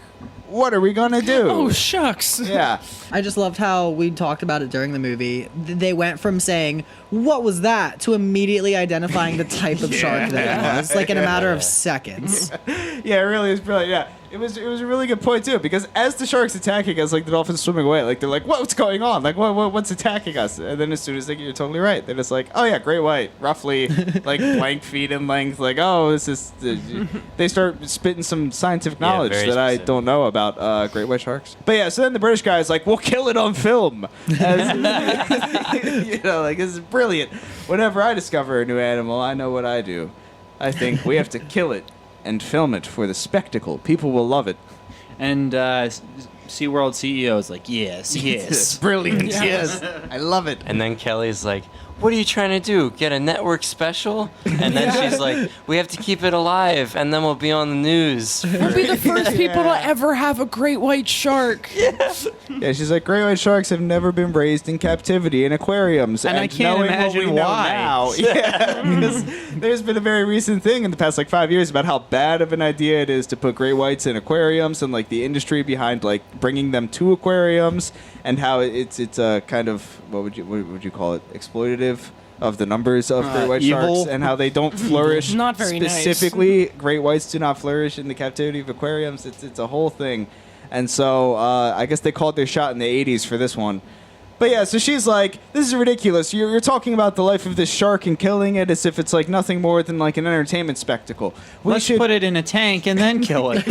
What are we going to do? Oh, shucks. Yeah. I just loved how we talked about it during the movie. They went from saying, "What was that?" to immediately identifying the type of shark that it was, like in a matter of seconds. Yeah, it really is brilliant. Yeah, it was a really good point too, because as the shark's attacking us, like the dolphins swimming away, like they're like, what's going on? Like what's attacking us? And then as soon as you're totally right, they're just like, oh yeah, great white, roughly like blank feet in length. Like, oh, this is. They start spitting some scientific Yeah, knowledge very that I specific. don't know about great white sharks. But yeah, so then the British guy's like, we'll kill it on film. As, like this is brilliant. Whenever I discover a new animal, I know what I do. I think we have to kill it and film it for the spectacle. People will love it. And SeaWorld CEO is like, yes. Brilliant. Yes. I love it. And then Kelly's like, what are you trying to do? Get a network special? And then she's like, we have to keep it alive, and then we'll be on the news. We'll be the first people to ever have a great white shark. Yeah, she's like, great white sharks have never been raised in captivity in aquariums. And I can't knowing what imagine we know why. now, yeah, because there's been a very recent thing in the past, like 5 years about how bad of an idea it is to put great whites in aquariums and like the industry behind like bringing them to aquariums and how it's a kind of, what would you call it, exploitative of the numbers of great white evil. sharks and how they don't flourish. Not very nice. Specifically, great whites do not flourish in the captivity of aquariums. It's a whole thing. And so I guess they called their shot in the 80s for this one. But yeah, so she's like, this is ridiculous. You're talking about the life of this shark and killing it as if it's like nothing more than like an entertainment spectacle. Let's put it in a tank and then kill it.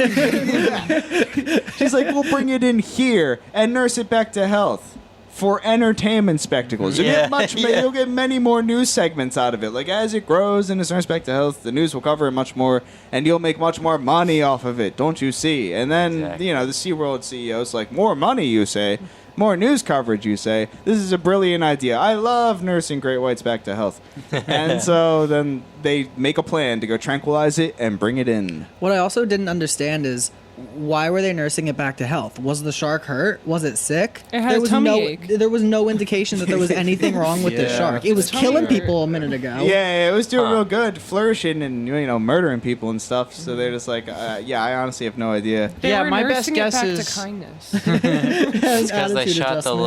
She's like, we'll bring it in here and nurse it back to health for entertainment spectacles. You'll get many more news segments out of it. Like as it grows and is nursed back to health, the news will cover it much more, and you'll make much more money off of it. Don't you see? And then Exactly. the SeaWorld CEO's like, more money, you say. More news coverage, you say. This is a brilliant idea. I love nursing great whites back to health. And so then they make a plan to go tranquilize it and bring it in. What I also didn't understand is why were they nursing it back to health? Was the shark hurt? Was it sick? It had there a was tummy no, ache. There was no indication that there was anything wrong with the Yeah. shark. It was Tummy killing hurt. people a minute ago. Yeah, it was doing Huh. real good, flourishing and murdering people and stuff. So they're just like, yeah, I honestly have no idea. They Yeah, were my nursing best it guess back is- to kindness. It's because they Attitude shot the adjustment.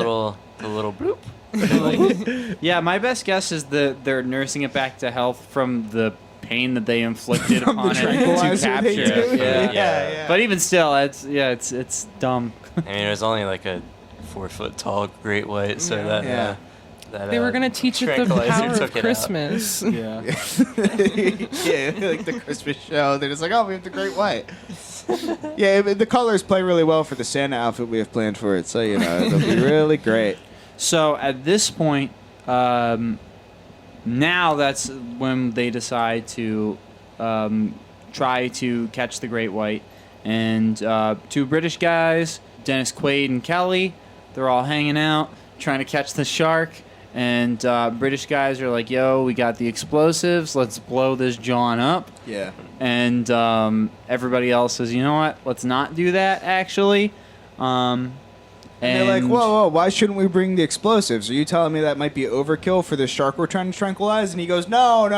little bloop. Yeah, my best guess is that they're nursing it back to health from the pain that they inflicted From the upon it to tranquilizer capture they it. do. Yeah. Yeah. But even still, it's dumb. I mean, it was only like a 4-foot tall great white, so Yeah. that Yeah. that They were gonna teach it the tranquilizer power took of it out. Christmas. Yeah. Yeah, like the Christmas show. They're just like, oh, we have the great white. Yeah, the colors play really well for the Santa outfit we have planned for it. So, it'll be really great. So at this point, now that's when they decide to try to catch the great white. And two British guys, Dennis Quaid and Kelly, they're all hanging out trying to catch the shark. And British guys are like, yo, we got the explosives. Let's blow this John up. Yeah. And everybody else says, you know what? Let's not do that, actually. And they're like, whoa, why shouldn't we bring the explosives? Are you telling me that might be overkill for the shark we're trying to tranquilize? And he goes, no.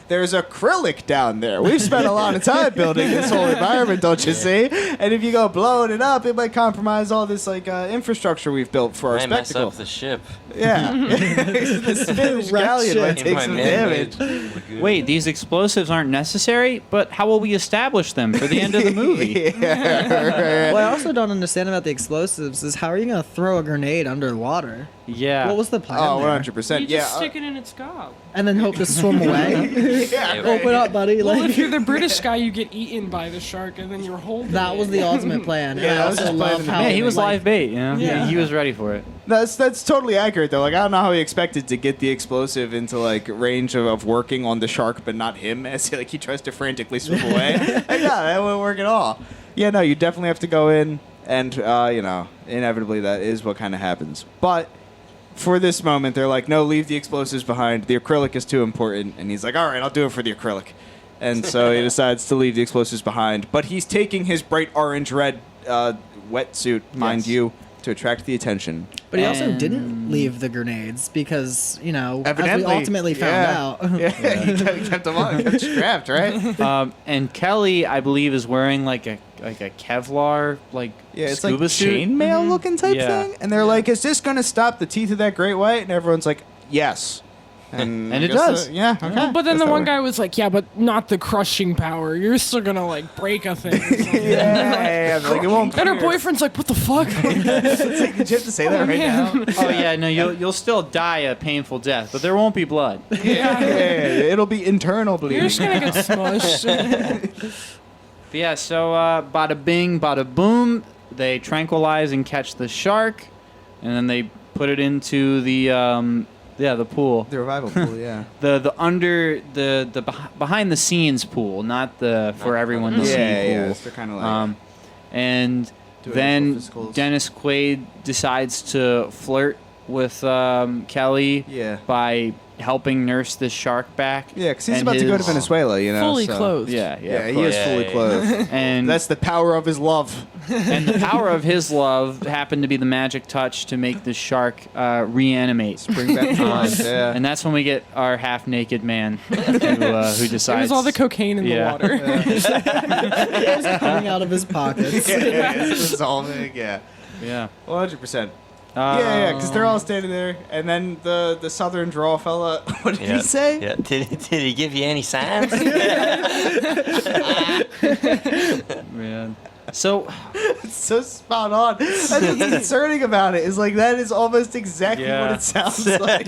There's acrylic down there. We've spent a lot of time building this whole environment, don't you see? And if you go blowing it up, it might compromise all this infrastructure we've built for our Might mess spectacle. up the ship. Yeah. The Spanish Wreck galleon might ship. take My some man-made damage. lagoon. Wait, these explosives aren't necessary? But how will we establish them for the end of the movie? Yeah. What I also don't understand about the explosives is how are you going to throw a grenade underwater? Yeah. What was the plan Oh, there? 100%. You Yeah. just stick it in its gob. And then hope to swim away? Yeah. Open up, buddy. Well, Like, if you're the British guy, you get eaten by the shark, and then you're holding that was it. the ultimate plan. Yeah, And that I was also his plan love in the how Yeah, he was like, live bait, Yeah. He was ready for it. That's totally accurate though. Like I don't know how he expected to get the explosive into like range of working on the shark, but not him. As he tries to frantically swim away. Like, no, that won't work at all. Yeah, no, you definitely have to go in, and inevitably that is what kind of happens. But for this moment, they're like, no, leave the explosives behind. The acrylic is too important, and he's like, all right, I'll do it for the acrylic. And so he decides to leave the explosives behind. But he's taking his bright orange-red wetsuit, mind Yes. you, to attract the attention. But he also And- didn't leave the grenades because, as Evidently, we ultimately found out. Yeah, he kept them on, kept strapped, right? And Kelly, I believe, is wearing like a Kevlar Yeah, it's scuba like suit. chainmail looking type Yeah. thing. And they're like, is this going to stop the teeth of that great white? And everyone's like, yes. And And I it guess does. Yeah, okay. Well, but then Guess the that one worked. guy was like, "Yeah, but not the crushing power. You're still gonna like break a thing." Or something. Yeah, like it won't. And her pierce. boyfriend's like, "What the fuck?" It's like, did you have to say that right man. now? Oh yeah, no, you'll still die a painful death, but there won't be blood. Yeah, it'll be internal You're bleeding. just gonna get smushed. But yeah, so bada bing, bada boom, they tranquilize and catch the shark, and then they put it into the pool. The revival pool, yeah. The behind the scenes pool, not the for everyone to see Yeah, pool. they're kind of like. And Doing then physicals. Dennis Quaid decides to flirt with Kelly Yeah. by helping nurse the shark back. Yeah, because he's And about to go to his- Venezuela, Fully so- clothed. Yeah, Yeah, of he is course. fully clothed. And That's the power of his love. and the power of his love happened to be the magic touch to make the shark reanimate. Bring back to life. Yeah. And that's when we get our half-naked man who decides. It was all the cocaine in Yeah. the water. It's coming out of his pockets. This is all big, yeah. Yeah. 100%. Yeah, because they're all standing there, and then the southern drawl fella, what did Yeah. he say? Yeah. Did he give you any signs? Man. So It's so spot on. That's what's concerning about it, is like that is almost exactly Yeah. what it sounds like.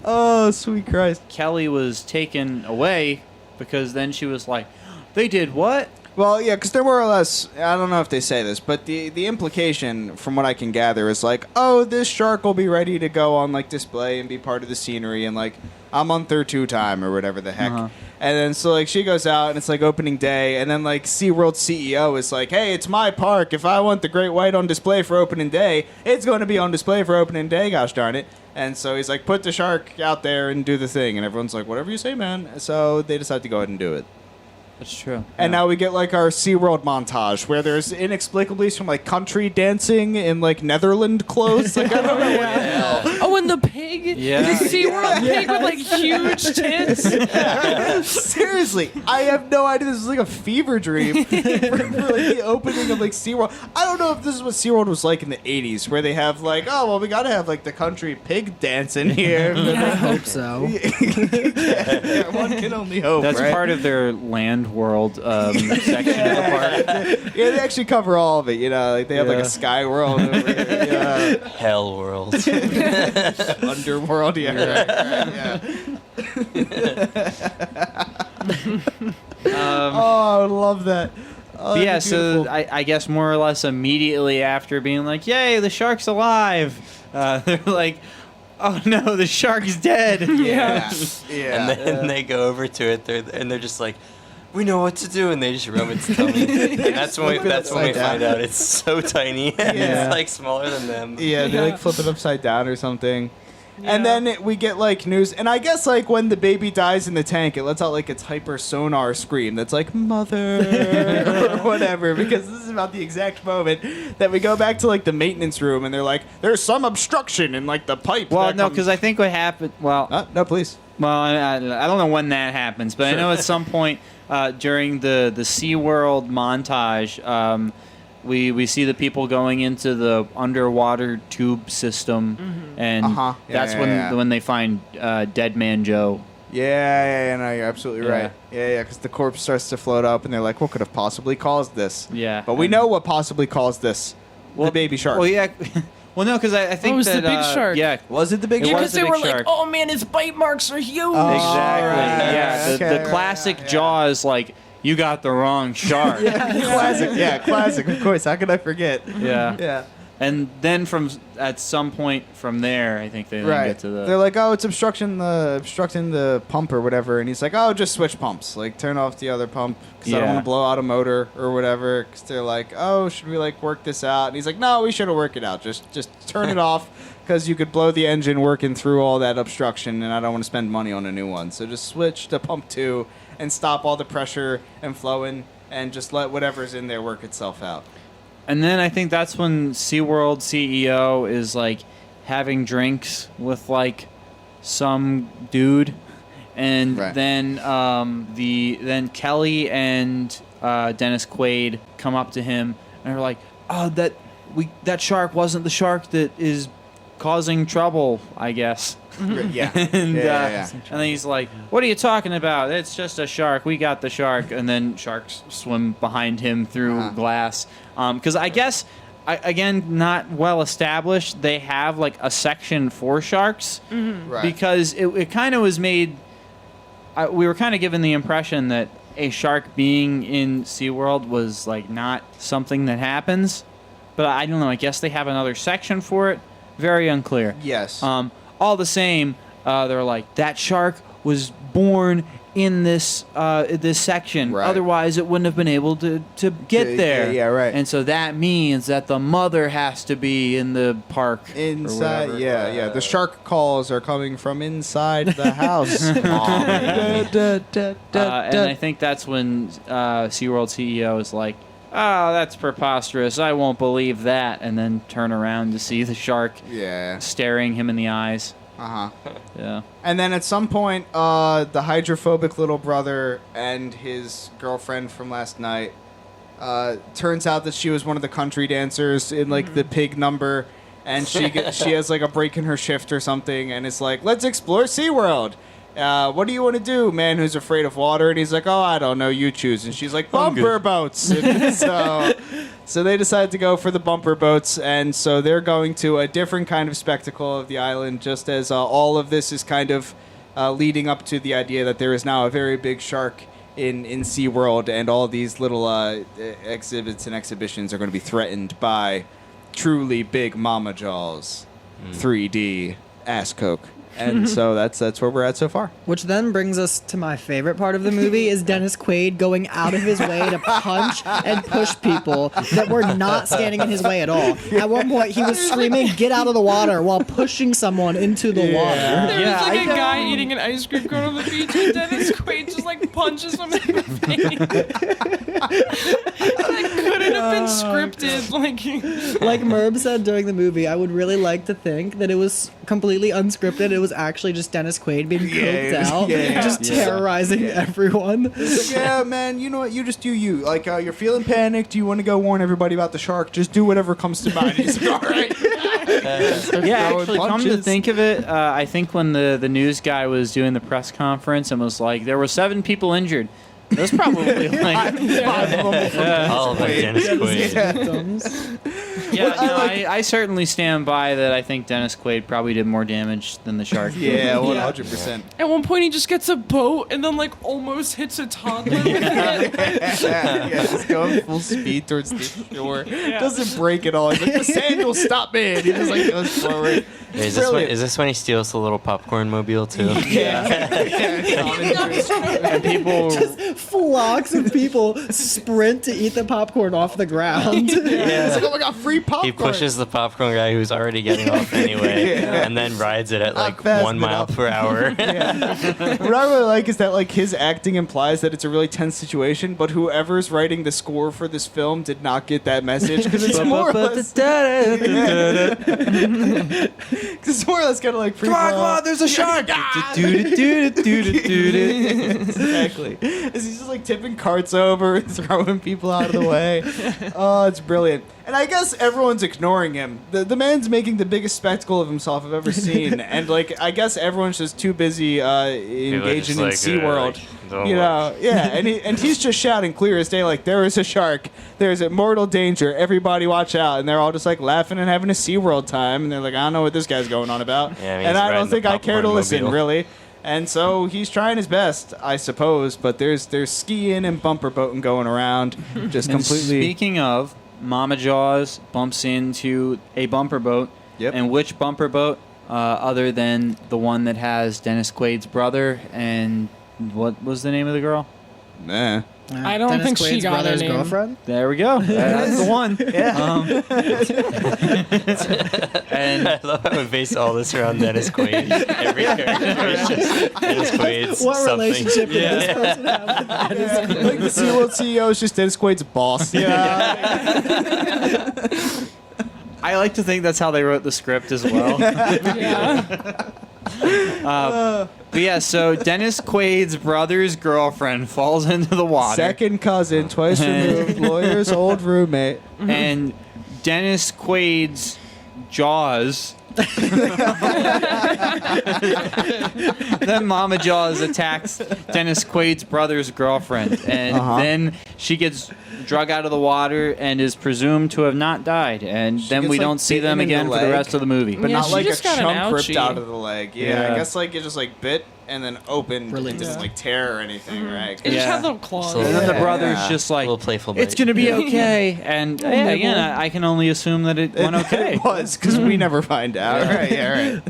Oh, sweet Christ. Kelly was taken away because then she was like, "They did what?" Well, yeah, because they're more or less, I don't know if they say this, but the implication, from what I can gather, is like, oh, this shark will be ready to go on, like, display and be part of the scenery, and, like, I'm on 3-2 time, or whatever the heck. Uh-huh. And then, so, like, she goes out, and it's, like, opening day, and then, like, SeaWorld CEO is like, hey, it's my park. If I want the great white on display for opening day, it's going to be on display for opening day, gosh darn it. And so he's like, put the shark out there and do the thing. And everyone's like, whatever you say, man. So they decide to go ahead and do it. That's true. And now we get like our SeaWorld montage where there's inexplicably some like country dancing in like Netherland clothes. Like I don't know what the hell. Oh, and the pig. Yeah. The SeaWorld pig with like huge tits. Seriously, I have no idea. This is like a fever dream for like the opening of like SeaWorld. I don't know if this is what SeaWorld was like in the 80s where they have like, oh, well, we got to have like the country pig dance in here. I hope so. Yeah, one can only hope. That's right? part of their land world section of the park. Yeah, they actually cover all of it. You know, like they have like a sky world, over here, yeah. Hell world. Underworld. Yeah, right, oh, I love that. Oh, Yeah, that's so beautiful. I guess more or less immediately after being like, yay, the shark's alive, they're like, oh no, the shark's dead. yeah. And then they go over to it, they're just like, we know what to do, and they just rub its tummy. And that's when we upside find down. out it's so tiny. Yeah. It's like smaller than them. Yeah, they like flip it upside down or something. And then we get like news, and I guess like when the baby dies in the tank, it lets out like its hyper sonar scream that's like mother or whatever, because this is about the exact moment that we go back to like the maintenance room, and they're like, "There's some obstruction in like the pipe." Well, that no, comes-" because I think what happened. Well, no, please. I don't know when that happens, but I know at some point during the SeaWorld montage, we see the people going into the underwater tube system, and Yeah, that's yeah. when they find Dead Man Joe. Yeah, no, you're absolutely Yeah. right. Yeah, because the corpse starts to float up, and they're like, "What could have possibly caused this?" Yeah, But we and- know what possibly caused this. Well, the baby shark. Well, yeah. Well, no, because I think it was that the big shark. Yeah, Was it the big It shark? was Because the they big were like, shark. oh man, his bite marks are huge. exactly. right, Yeah, okay, the classic Jaws, like you got the wrong shark. Classic. Yeah, classic. Of course. How could I forget? Yeah. Yeah. And then at some point from there, I think they then Right. get to the. They're like, oh, it's obstructing the pump or whatever, and he's like, oh, just switch pumps, like turn off the other pump because I don't Yeah. want to blow out a motor or whatever. Because they're like, oh, should we like work this out? And he's like, no, we shouldn't work it out. Just turn it off because you could blow the engine working through all that obstruction, and I don't want to spend money on a new one. So just switch to pump 2 and stop all the pressure and flowing, and just let whatever's in there work itself out. And then I think that's when SeaWorld CEO is like having drinks with like some dude, and Right. then then Kelly and Dennis Quaid come up to him and are like, oh, that shark wasn't the shark that is causing trouble, I guess. Yeah. And Yeah. and then he's like, "What are you talking about? It's just a shark. We got the shark." And then sharks swim behind him through glass. Because I guess, again, not well established. They have like a section for sharks Right. because it kind of was made. We were kind of given the impression that a shark being in SeaWorld was like not something that happens. But I don't know. I guess they have another section for it. Very unclear. Yes. All the same, they're like, that shark was born in this section. Right. Otherwise, it wouldn't have been able to get Yeah, there. yeah, right. And so that means that the mother has to be in the park. or Inside, whatever. yeah. The shark calls are coming from inside the house. And I think that's when SeaWorld CEO is like, oh, that's preposterous. I won't believe that. And then turn around to see the shark Yeah. staring him in the eyes. Uh huh. Yeah. And then at some point, the hydrophobic little brother and his girlfriend from last night turns out that she was one of the country dancers in like the pig number, and she has like a break in her shift or something, and it's like, let's explore SeaWorld. What do you want to do, man who's afraid of water? And he's like, oh, I don't know, you choose. And she's like, bumper boats. And so they decide to go for the bumper boats, and so they're going to a different kind of spectacle of the island, just as all of this is kind of leading up to the idea that there is now a very big shark in SeaWorld, and all these little exhibits and exhibitions are going to be threatened by truly big mama jaws, 3D ass coke. And so that's where we're at so far. Which then brings us to my favorite part of the movie is Dennis Quaid going out of his way to punch and push people that were not standing in his way at all. At one point, he was screaming, "Get out of the water," while pushing someone into the water. There was like a guy eating an ice cream cone on the beach, and Dennis Quaid just like punches him in the face. That couldn't have been scripted. Like Merb said during the movie, I would really like to think that it was completely unscripted. It was actually just Dennis Quaid being coked out, just terrorizing everyone. Yeah, man, you know what? You just do you. Like, you're feeling panicked. You want to go warn everybody about the shark. Just do whatever comes to mind. He's like, all right. Yeah, actually, come to think of it, I think when the news guy was doing the press conference and was like, there were 7 people injured. That's probably like 5 of them. All of them Dennis Quaid. Yeah, no, I certainly stand by that. I think Dennis Quaid probably did more damage than the shark. Yeah, 100%. At one point, he just gets a boat and then like almost hits a toddler with it. Yeah, just going full speed towards the shore. Doesn't break at all. He's like, the sand will stop me. And he just like goes forward. Is this when he steals the little popcorn mobile too? And people, Flocks of people sprint to eat the popcorn off the ground. It's like, oh my god, free popcorn. He pushes the popcorn guy who's already getting off anyway, and then rides it at like 1 mile per hour. What I really like is that like his acting implies that it's a really tense situation, but whoever's writing the score for this film did not get that message because it's more or less. It's more or less kind of like free. Come on, there's a shark. Exactly. He's just like tipping carts over, throwing people out of the way. Oh, it's brilliant. And I guess everyone's ignoring him. The man's making the biggest spectacle of himself I've ever seen. And like, I guess everyone's just too busy engaging in SeaWorld. And he's just shouting clear as day, like, there is a shark. There's a mortal danger. Everybody watch out. And they're all just like laughing and having a SeaWorld time. And they're like, I don't know what this guy's going on about. Yeah, and I don't think I care to listen, mobile. really. And so he's trying his best, I suppose. But there's skiing and bumper boating going around. Just completely. Speaking of, Mama Jaws bumps into a bumper boat. Yep. And which bumper boat, other than the one that has Dennis Quaid's brother and what was the name of the girl? Nah. I don't Dennis think she Quaid's got her brother's name. girlfriend. There we go. That's the one. And I love how we base all this around Dennis Quaid. Every character is just Dennis Quaid's What something. relationship did this person have with Dennis Quaid? Like the SeaWorld CEO is just Dennis Quaid's boss. I like to think that's how they wrote the script as well. Yeah. But yeah, so Dennis Quaid's brother's girlfriend falls into the water. Second cousin, twice removed, lawyer's old roommate. And Dennis Quaid's Jaws. Then Mama Jaws attacks Dennis Quaid's brother's girlfriend. And then she gets drug out of the water and is presumed to have not died. And then gets, we like, don't see bitten them in the again for the leg. rest of the movie. But Yeah, not she like a just got an chunk ripped ouchie. out of the leg. Yeah, Yeah. I guess like it just like bit and then opened. Released. It didn't like tear or anything, right? It just Yeah. had little claws. So- And then the Yeah. brother's just A like, little playful it's bite. going to be okay. And again, I can only assume that it went okay. It was, because we never find out. Right, yeah, right.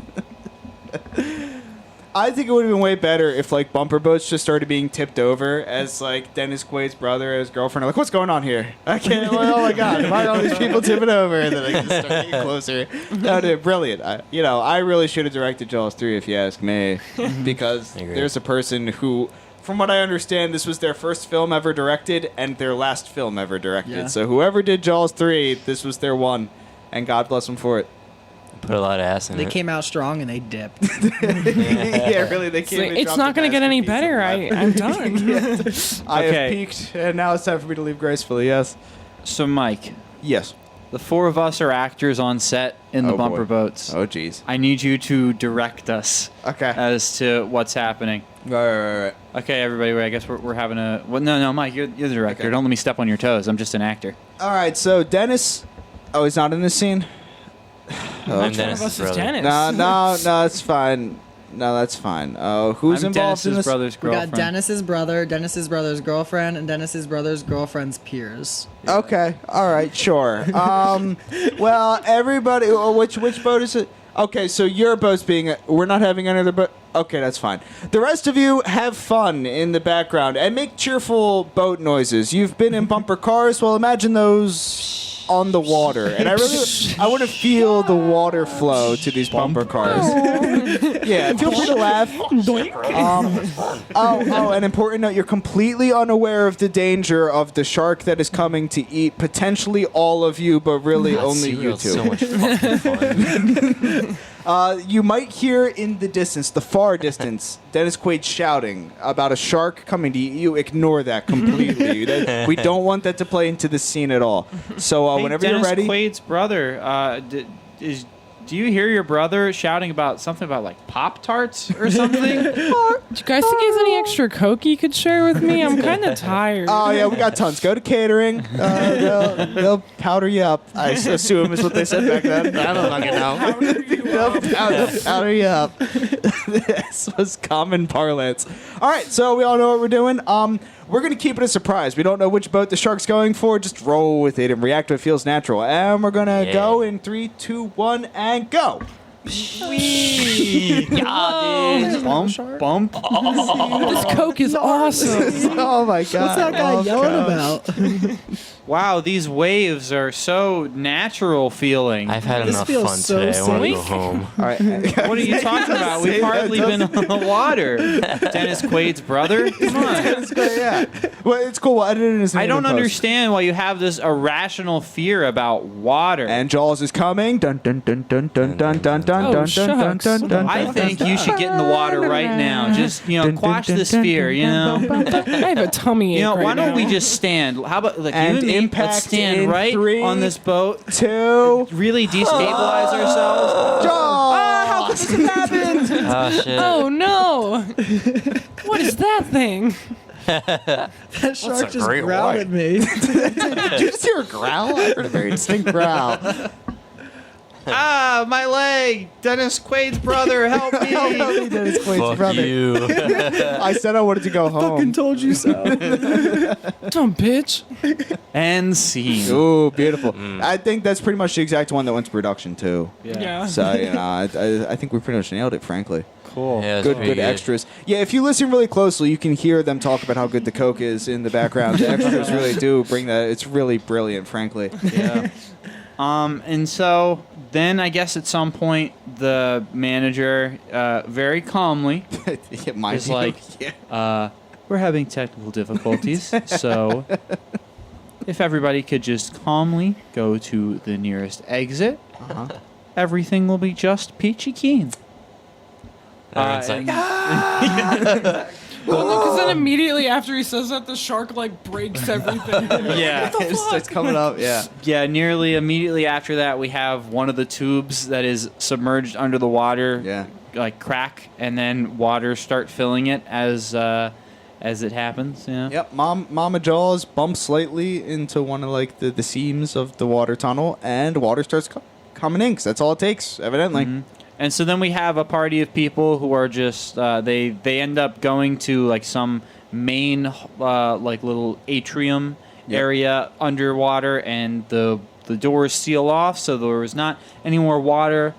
I think it would have been way better if like bumper boats just started being tipped over as like Dennis Quaid's brother and his girlfriend are like, what's going on here? I can't. Oh my god! Why are all these people tipping over? And then they just start getting closer. That would have been brilliant. I really should have directed Jaws 3 if you ask me, because I agree. there's a person who. From what I understand, this was their first film ever directed and their last film ever directed. Yeah. So whoever did Jaws 3, this was their one, and God bless them for it. Put a lot of ass in They it. came out strong and they dipped. Yeah, really, they came. and It's dropped not the going to get any masterpiece better. of I'm done. I have Okay. peaked, and now it's time for me to leave gracefully. Yes. So, Mike, Yes. the 4 of us are actors on set in the Oh, bumper boy. boats. Oh, jeez. I need you to direct us Okay. as to what's happening. Right. Okay, everybody, I guess we're having a... Well, no, Mike, you're the director. Okay. Don't let me step on your toes. I'm just an actor. All right. So Dennis. Oh, he's not in this scene. I'm One of Dennis's us is brother. Dennis. No, it's fine. No, that's fine. Oh, who's I'm involved Dennis's in this? brother's We girlfriend. got Dennis's brother, Dennis's brother's girlfriend, and Dennis's brother's girlfriend's peers. Okay. All right. Sure. Well, everybody. Which boat is it? Okay, so your boat's being... We're not having any other boat? Okay, that's fine. The rest of you have fun in the background and make cheerful boat noises. You've been in bumper cars. Well, imagine those on the water. And I want to feel the water flow to these bumper cars. Yeah, feel free to laugh. An important note. You're completely unaware of the danger of the shark that is coming to eat potentially all of you, but really only you two. So much fucking fun. You might hear in the distance, the far distance, Dennis Quaid shouting about a shark coming to eat you. Ignore that completely. We don't want that to play into the scene at all. So Hey, whenever Dennis you're ready... Quaid's brother, do you hear your brother shouting about something about like Pop-Tarts or something? Do you guys think he has any extra Coke you could share with me? I'm kind of tired. Oh, yeah, we got tons. Go to catering. They'll powder you up, I assume is what they said back then. I don't fucking know. They'll powder you up. This was common parlance. All right, so we all know what we're doing. We're going to keep it a surprise. We don't know which boat the shark's going for. Just roll with it and react to it feels natural. And we're going to go in 3, 2, 1, and go. Yeah, dude. Bump. This Coke is awesome. Oh, my God. What's that guy yelling about? Wow, these waves are so natural feeling. I've had This enough feels fun so today. I want to go safe. home. All right. What are you talking about? We've hardly been on the water. Dennis Quaid's brother? Come on. Yeah. Well, it's cool. We'll edit it in his name I don't in post. understand why you have this irrational fear about water. And Jaws is coming. Dun dun dun dun dun dun dun dun Oh, dun dun shucks. dun dun. I think you should get in the water right now. Just, quash this fear, I have a tummy ache You know, why right don't we now. just stand? How about like And you and me? impact Let's stand in right 3, on this boat. 2. Really destabilize ourselves. Jaws. How could this have happened? Oh, shit. Oh no! What is that thing? That shark a just great growled white. at me. Did you just hear a growl? I heard a very distinct growl. Ah, my leg! Dennis Quaid's brother, help me! Help me, Dennis Quaid's Fuck brother. you. I said I wanted to go Fucking home. told you so. Dumb bitch. And scene. Ooh, beautiful. I think that's pretty much the exact one that went to production too. Yeah. So I think we pretty much nailed it, frankly. Cool. Yeah, it's Good pretty extras. Yeah, if you listen really closely, you can hear them talk about how good the Coke is in the background. The extras really do bring that. It's really brilliant, frankly. Yeah. And so then I guess at some point the manager, very calmly, Mind is you. like, Yeah. we're having technical difficulties, so if everybody could just calmly go to the nearest exit, everything will be just peachy keen. Everyone's like, Well, no, because then immediately after he says that, the shark like breaks everything. Yeah. It starts coming up. Yeah. Yeah, nearly immediately after that, we have one of the tubes that is submerged under the water, Yeah. like crack, and then water start filling it as it happens. Yeah. Yep. Mama Jaws bumps slightly into one of like the seams of the water tunnel, and water starts coming in. 'Cause that's all it takes, evidently. Mhm. And so then we have a party of people who are just they end up going to like some main like little atrium Yep. area underwater, and the doors seal off, so there is not any more water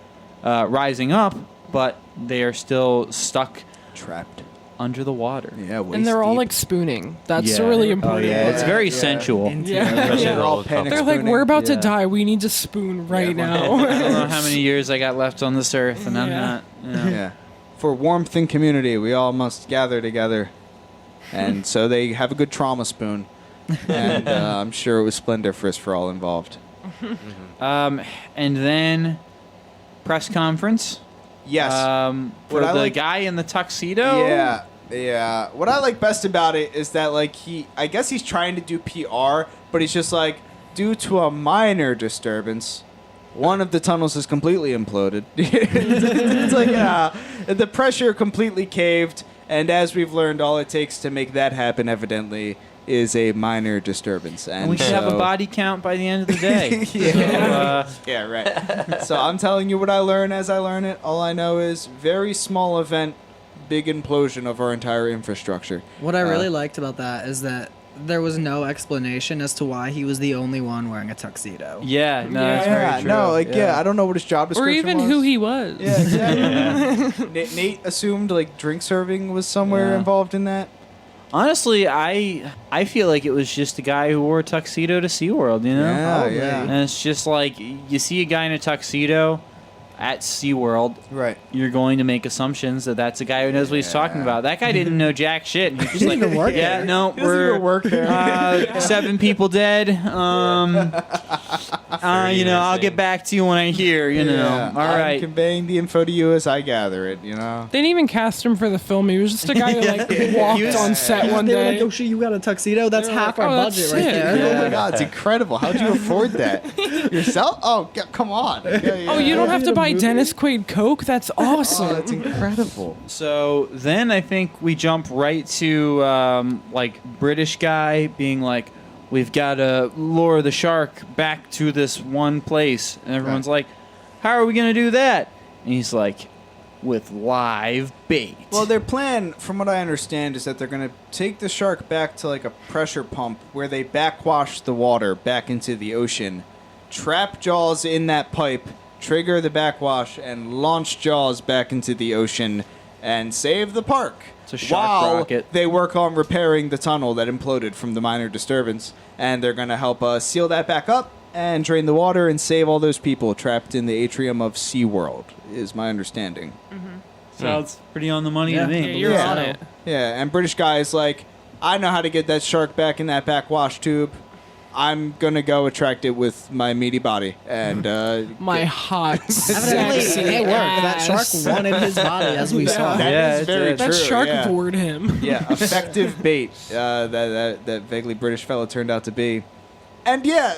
rising up, but they are still stuck Trapped. under the water. Yeah. And they're all waist like spooning. That's Yeah. a really Oh, important yeah. part. It's very sensual. Yeah. Especially Yeah. the all old panic couple. They're like, spooning. we're about to Yeah. die. We need to spoon right I now. don't know how many years I got left on this earth, and I'm Yeah. not. You know. Yeah. For warmth and community, we all must gather together. And so they have a good trauma spoon. And I'm sure it was splendiferous for all involved. And then press conference. Yes. For What I the like- guy in the tuxedo. Yeah. Yeah. What I like best about it is that, like, I guess he's trying to do PR, but he's just like, due to a minor disturbance, one of the tunnels has completely imploded. It's like, yeah, the pressure completely caved, and as we've learned, all it takes to make that happen, evidently, is a minor disturbance. And We should have a so- body count by the end of the day. Yeah. So, Yeah, right. So I'm telling you what I learn as I learn it. All I know is very small event, big implosion of our entire infrastructure. What I really liked about that is that there was no explanation as to why he was the only one wearing a tuxedo. Yeah, no, that's Yeah, very true. no, like I don't know what his job Or description even was. who he was. Yeah, exactly. Nate assumed like drink serving was somewhere Yeah. involved in that. Honestly, I feel like it was just a guy who wore a tuxedo to SeaWorld, you know? Yeah, yeah. And it's just like, you see a guy in a tuxedo at SeaWorld, Right. you're going to make assumptions that that's a guy who knows what he's talking about. That guy didn't know jack shit. And he's just Didn't like, even work yeah, there. no, He doesn't even work there. 7 people dead. You know, I'll get back to you when I hear, you know. Yeah. All I'm right. conveying the info to you as I gather it, you know. They didn't even cast him for the film. He was just a guy who walked He was- on set one They were day. like, "Oh shit, you got a tuxedo? That's They were half like, our "Oh, that's budget right sick." there." Oh my god, it's incredible. How'd you afford that? Yourself? Oh, come on. Yeah. Oh, you don't have to buy movie. Dennis Quaid Coke? That's awesome. Oh, that's incredible. So then I think we jump right to like British guy being like, we've got to lure the shark back to this one place. And everyone's like, how are we going to do that? And he's like, with live bait. Well, their plan, from what I understand, is that they're going to take the shark back to like a pressure pump where they backwash the water back into the ocean, trap Jaws in that pipe, trigger the backwash, and launch Jaws back into the ocean and save the park. It's a shark while rocket. they work on repairing the tunnel that imploded from the minor disturbance. And they're going to help seal that back up and drain the water and save all those people trapped in the atrium of SeaWorld, is my understanding. Sounds pretty on the money Yeah. to me. Yeah, you're Yeah. on it. Yeah, and British guy is like, I know how to get that shark back in that backwash tube. I'm gonna go attract it with my meaty body and My hot, Evidently, sexy it worked. That shark ass. wanted his body, as we saw. That Yeah, is it very did. true. That shark yeah. bored him. Yeah, effective bait that vaguely British fellow turned out to be. And yeah,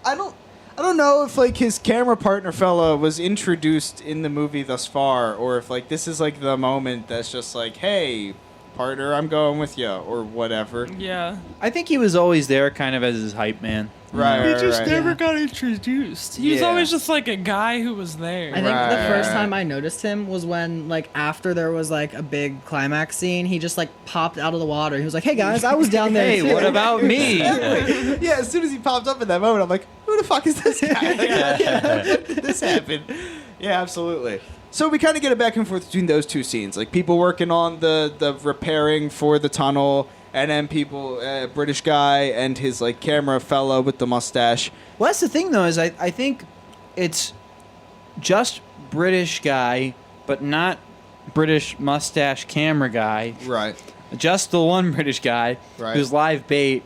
I don't know if like his camera partner fella was introduced in the movie thus far, or if like this is like the moment that's just like, hey, partner, I'm going with you, or whatever. Yeah. I think he was always there kind of as his hype man. Right, He right, just right. never got introduced. He was Yeah. always just like a guy who was there. I think Right. the first time I noticed him was when, like, after there was like a big climax scene, he just like popped out of the water. He was like, "Hey guys, I was down there." Hey, too." what about me? Yeah, as soon as he popped up in that moment, I'm like, who the fuck is this guy? When did this happen? Yeah, absolutely. So we kind of get a back and forth between those two scenes, like people working on the repairing for the tunnel, and then people, British guy and his like camera fellow with the mustache. Well, that's the thing, though, is I think it's just British guy, but not British mustache camera guy. Right. Just the one British guy Right. who's live bait,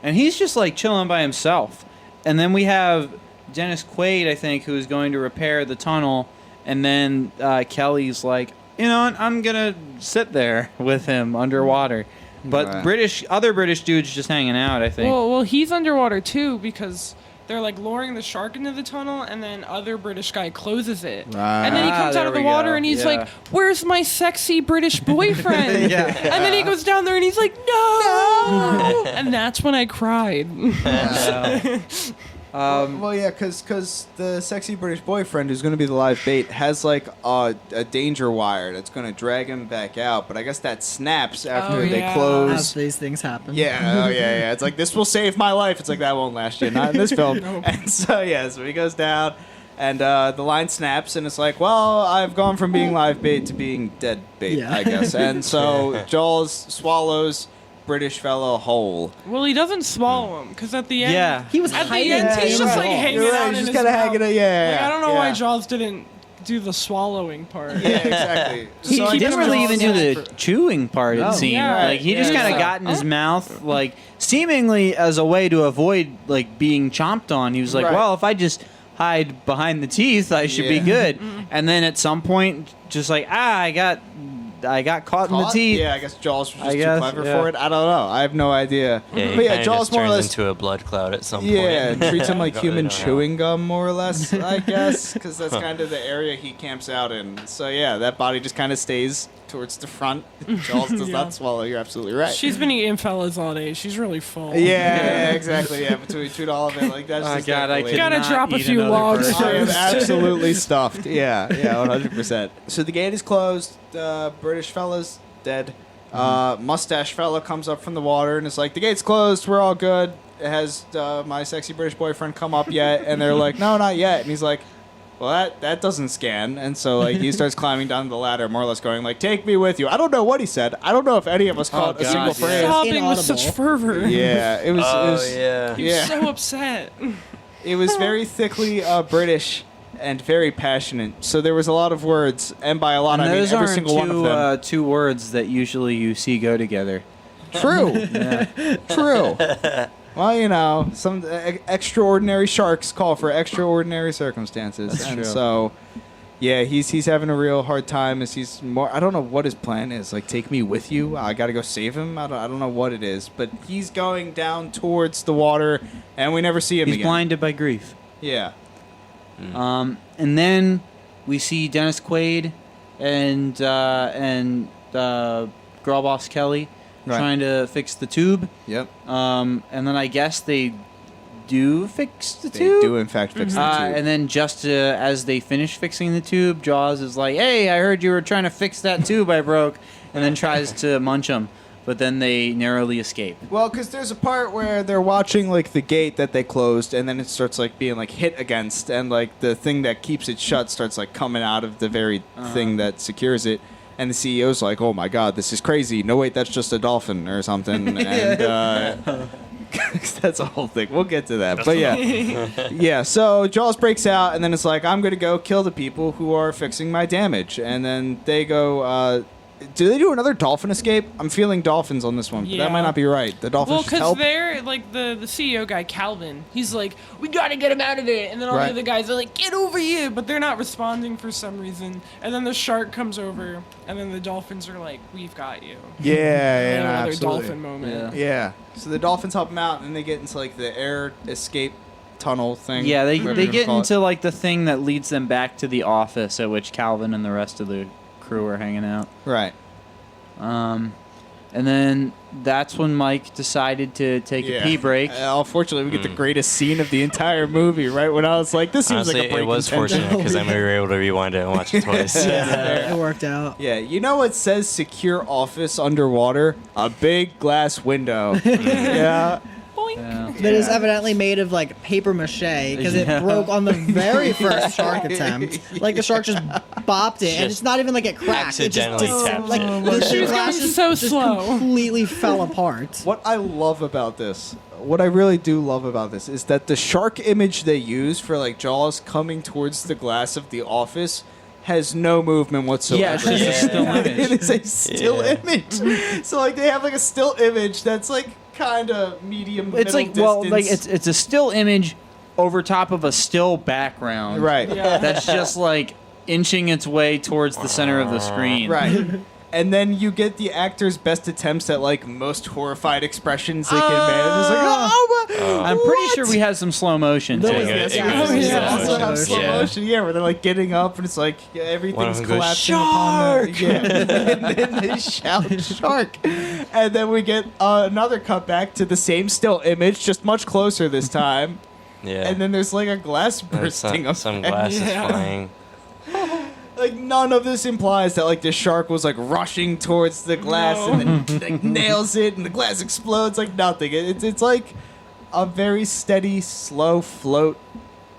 and he's just like chilling by himself. And then we have Dennis Quaid, I think, who's going to repair the tunnel, and then Kelly's like, you know, I'm gonna sit there with him underwater. But Right. other British dudes just hanging out, I think. Well, he's underwater too because they're like lowering the shark into the tunnel, and then other British guy closes it, Right. and then he Ah, comes there out of the we water go. and he's Yeah. like, "Where's my sexy British boyfriend?" Yeah. And then he goes down there and he's like, "No!" And that's when I cried. Well, yeah, because the sexy British boyfriend who's going to be the live bait has like a danger wire that's going to drag him back out. But I guess that snaps after Oh, they yeah. As close. these things happen. Yeah, oh yeah. It's like, this will save my life. It's like, that won't last you, not in this film. And so yeah, so he goes down, and the line snaps, and it's like, well, I've gone from being live bait to being dead bait, Yeah. I guess. And so Jaws swallows British fellow whole. Well, he doesn't swallow him because at the end, Yeah. He was at the hiding. end, he's in just the like wall. hanging You're right, out he's in just his kinda mouth. hanging out, yeah, Like, yeah, I don't know why yeah. Jaws didn't do the swallowing part. Yeah, exactly. He I didn't guess really even Jaws- do the chewing part, No. it seemed. Yeah, Like, he just yeah. kind of got in his mouth, like, seemingly as a way to avoid, like, being chomped on. He was like, Right. well, if I just hide behind the teeth, I should be Yeah. good. And then at some point, just like, I got caught in the Caught? teeth. Yeah, I guess Jaws was I just guess, too clever yeah. for it. I don't know. I have no idea. Yeah, he but yeah, kinda Jaws just more or turns less. into a blood cloud at some Yeah, point. and treats him like Don't really human know how. chewing gum, more or less, I guess, because that's kind of the area he camps out in. So yeah, that body just kind of stays towards the front. Jaws does Yeah. not swallow. You're absolutely right. She's been eating fellas all day. She's really full. yeah, exactly. Yeah, between all of it, like that's Oh, just God, I definitely- could Gotta not drop a eat few another logs person. I am first. absolutely stuffed. Yeah, 100%. So the gate is closed. British fellas dead. Mustache fella comes up from the water and is like, the gate's closed, we're all good. Has my sexy British boyfriend come up yet? And they're like, no, not yet. And he's like, well, that doesn't scan. And so like he starts climbing down the ladder, more or less going like, take me with you. I don't know what he said. I don't know if any of us caught a single God, phrase. Sobbing with Inaudible. such fervor. Yeah, it was. yeah. He was so upset. It was very thickly British and very passionate. So there was a lot of words, and by a lot And I mean those every aren't single one of them. two words that usually you see go together. True. True. Well, you know, some extraordinary sharks call for extraordinary circumstances, That's and true. so, yeah, he's having a real hard time. As he's more, I don't know what his plan is. Like, take me with you. I got to go save him. I don't know what it is, but he's going down towards the water, and we never see him He's again. blinded by grief. Yeah. And then we see Dennis Quaid and girl boss Kelly Right. trying to fix the tube. Yep. And then I guess they do fix the They tube. do in fact fix the tube. And then just as they finish fixing the tube, Jaws is like, "Hey, I heard you were trying to fix that tube I broke," and then tries to munch him, but then they narrowly escape. Well, because there's a part where they're watching like the gate that they closed, and then it starts like being like hit against, and like the thing that keeps it shut starts like coming out of the very thing that secures it. And the CEO's like, "Oh my God, this is crazy! No, wait, that's just a dolphin or something." And that's a whole thing. We'll get to that, but yeah. So Jaws breaks out, and then it's like, "I'm gonna go kill the people who are fixing my damage," and then they go. Do they do another dolphin escape? I'm feeling dolphins on this one, but that might Yeah. not be right. The dolphins Well, just because help. they're like the CEO guy, Calvin. He's like, we gotta get him out of it. And then all Right. the other guys are like, get over here. But they're not responding for some reason. And then the shark comes over, and then the dolphins are like, we've got you. Yeah, Another absolutely. dolphin moment. Yeah. So the dolphins help them out, and then they get into like the air escape tunnel thing. Yeah, they whatever you get call it. into like the thing that leads them back to the office at which Calvin and the rest of the crew are hanging out. Right. And then that's when Mike decided to take a pee break. Unfortunately, we get the greatest scene of the entire movie. Right when I was like, "This seems Honestly, like a break it was in tension. fortunate because then we were able to rewind it and watch it twice. It worked out. Yeah, you know what says secure office underwater? A big glass window. Yeah. Boink. Yeah. That is evidently made of like paper mache because Yeah. it broke on the very first shark attempt. Like the shark just bopped it, and it's not even like it cracked. It just accidentally tapped like it. the She was glass going just- so just slow. completely fell apart. What I love about this, what I really do love about this, is that the shark image they use for like Jaws coming towards the glass of the office has no movement whatsoever. Yeah, it's just a still image. It is a still Yeah. image. So like they have like a still image that's like kind of medium. It's middle like well, like distance. it's a still image over top of a still background. right. Yeah. That's just like inching its way towards the center of the screen. Right. And then you get the actor's best attempts at like most horrified expressions they can manage. It's like, oh, my, I'm pretty what?" sure we had some slow motion too. That was- It yeah. goes Oh, in yeah. slow Also motion. have slow Yeah. motion, yeah, where they're like getting up and it's like One everything's of them goes, collapsing upon them. "Shark!" Yeah. And then they shout shark. And then we get another cut back to the same still image, just much closer this time. Yeah. And then there's like a glass And bursting up. some glasses Yeah. flying. Like none of this implies that like the shark was like rushing towards the glass and then like, nails it and the glass explodes. Like nothing. It's like a very steady, slow float,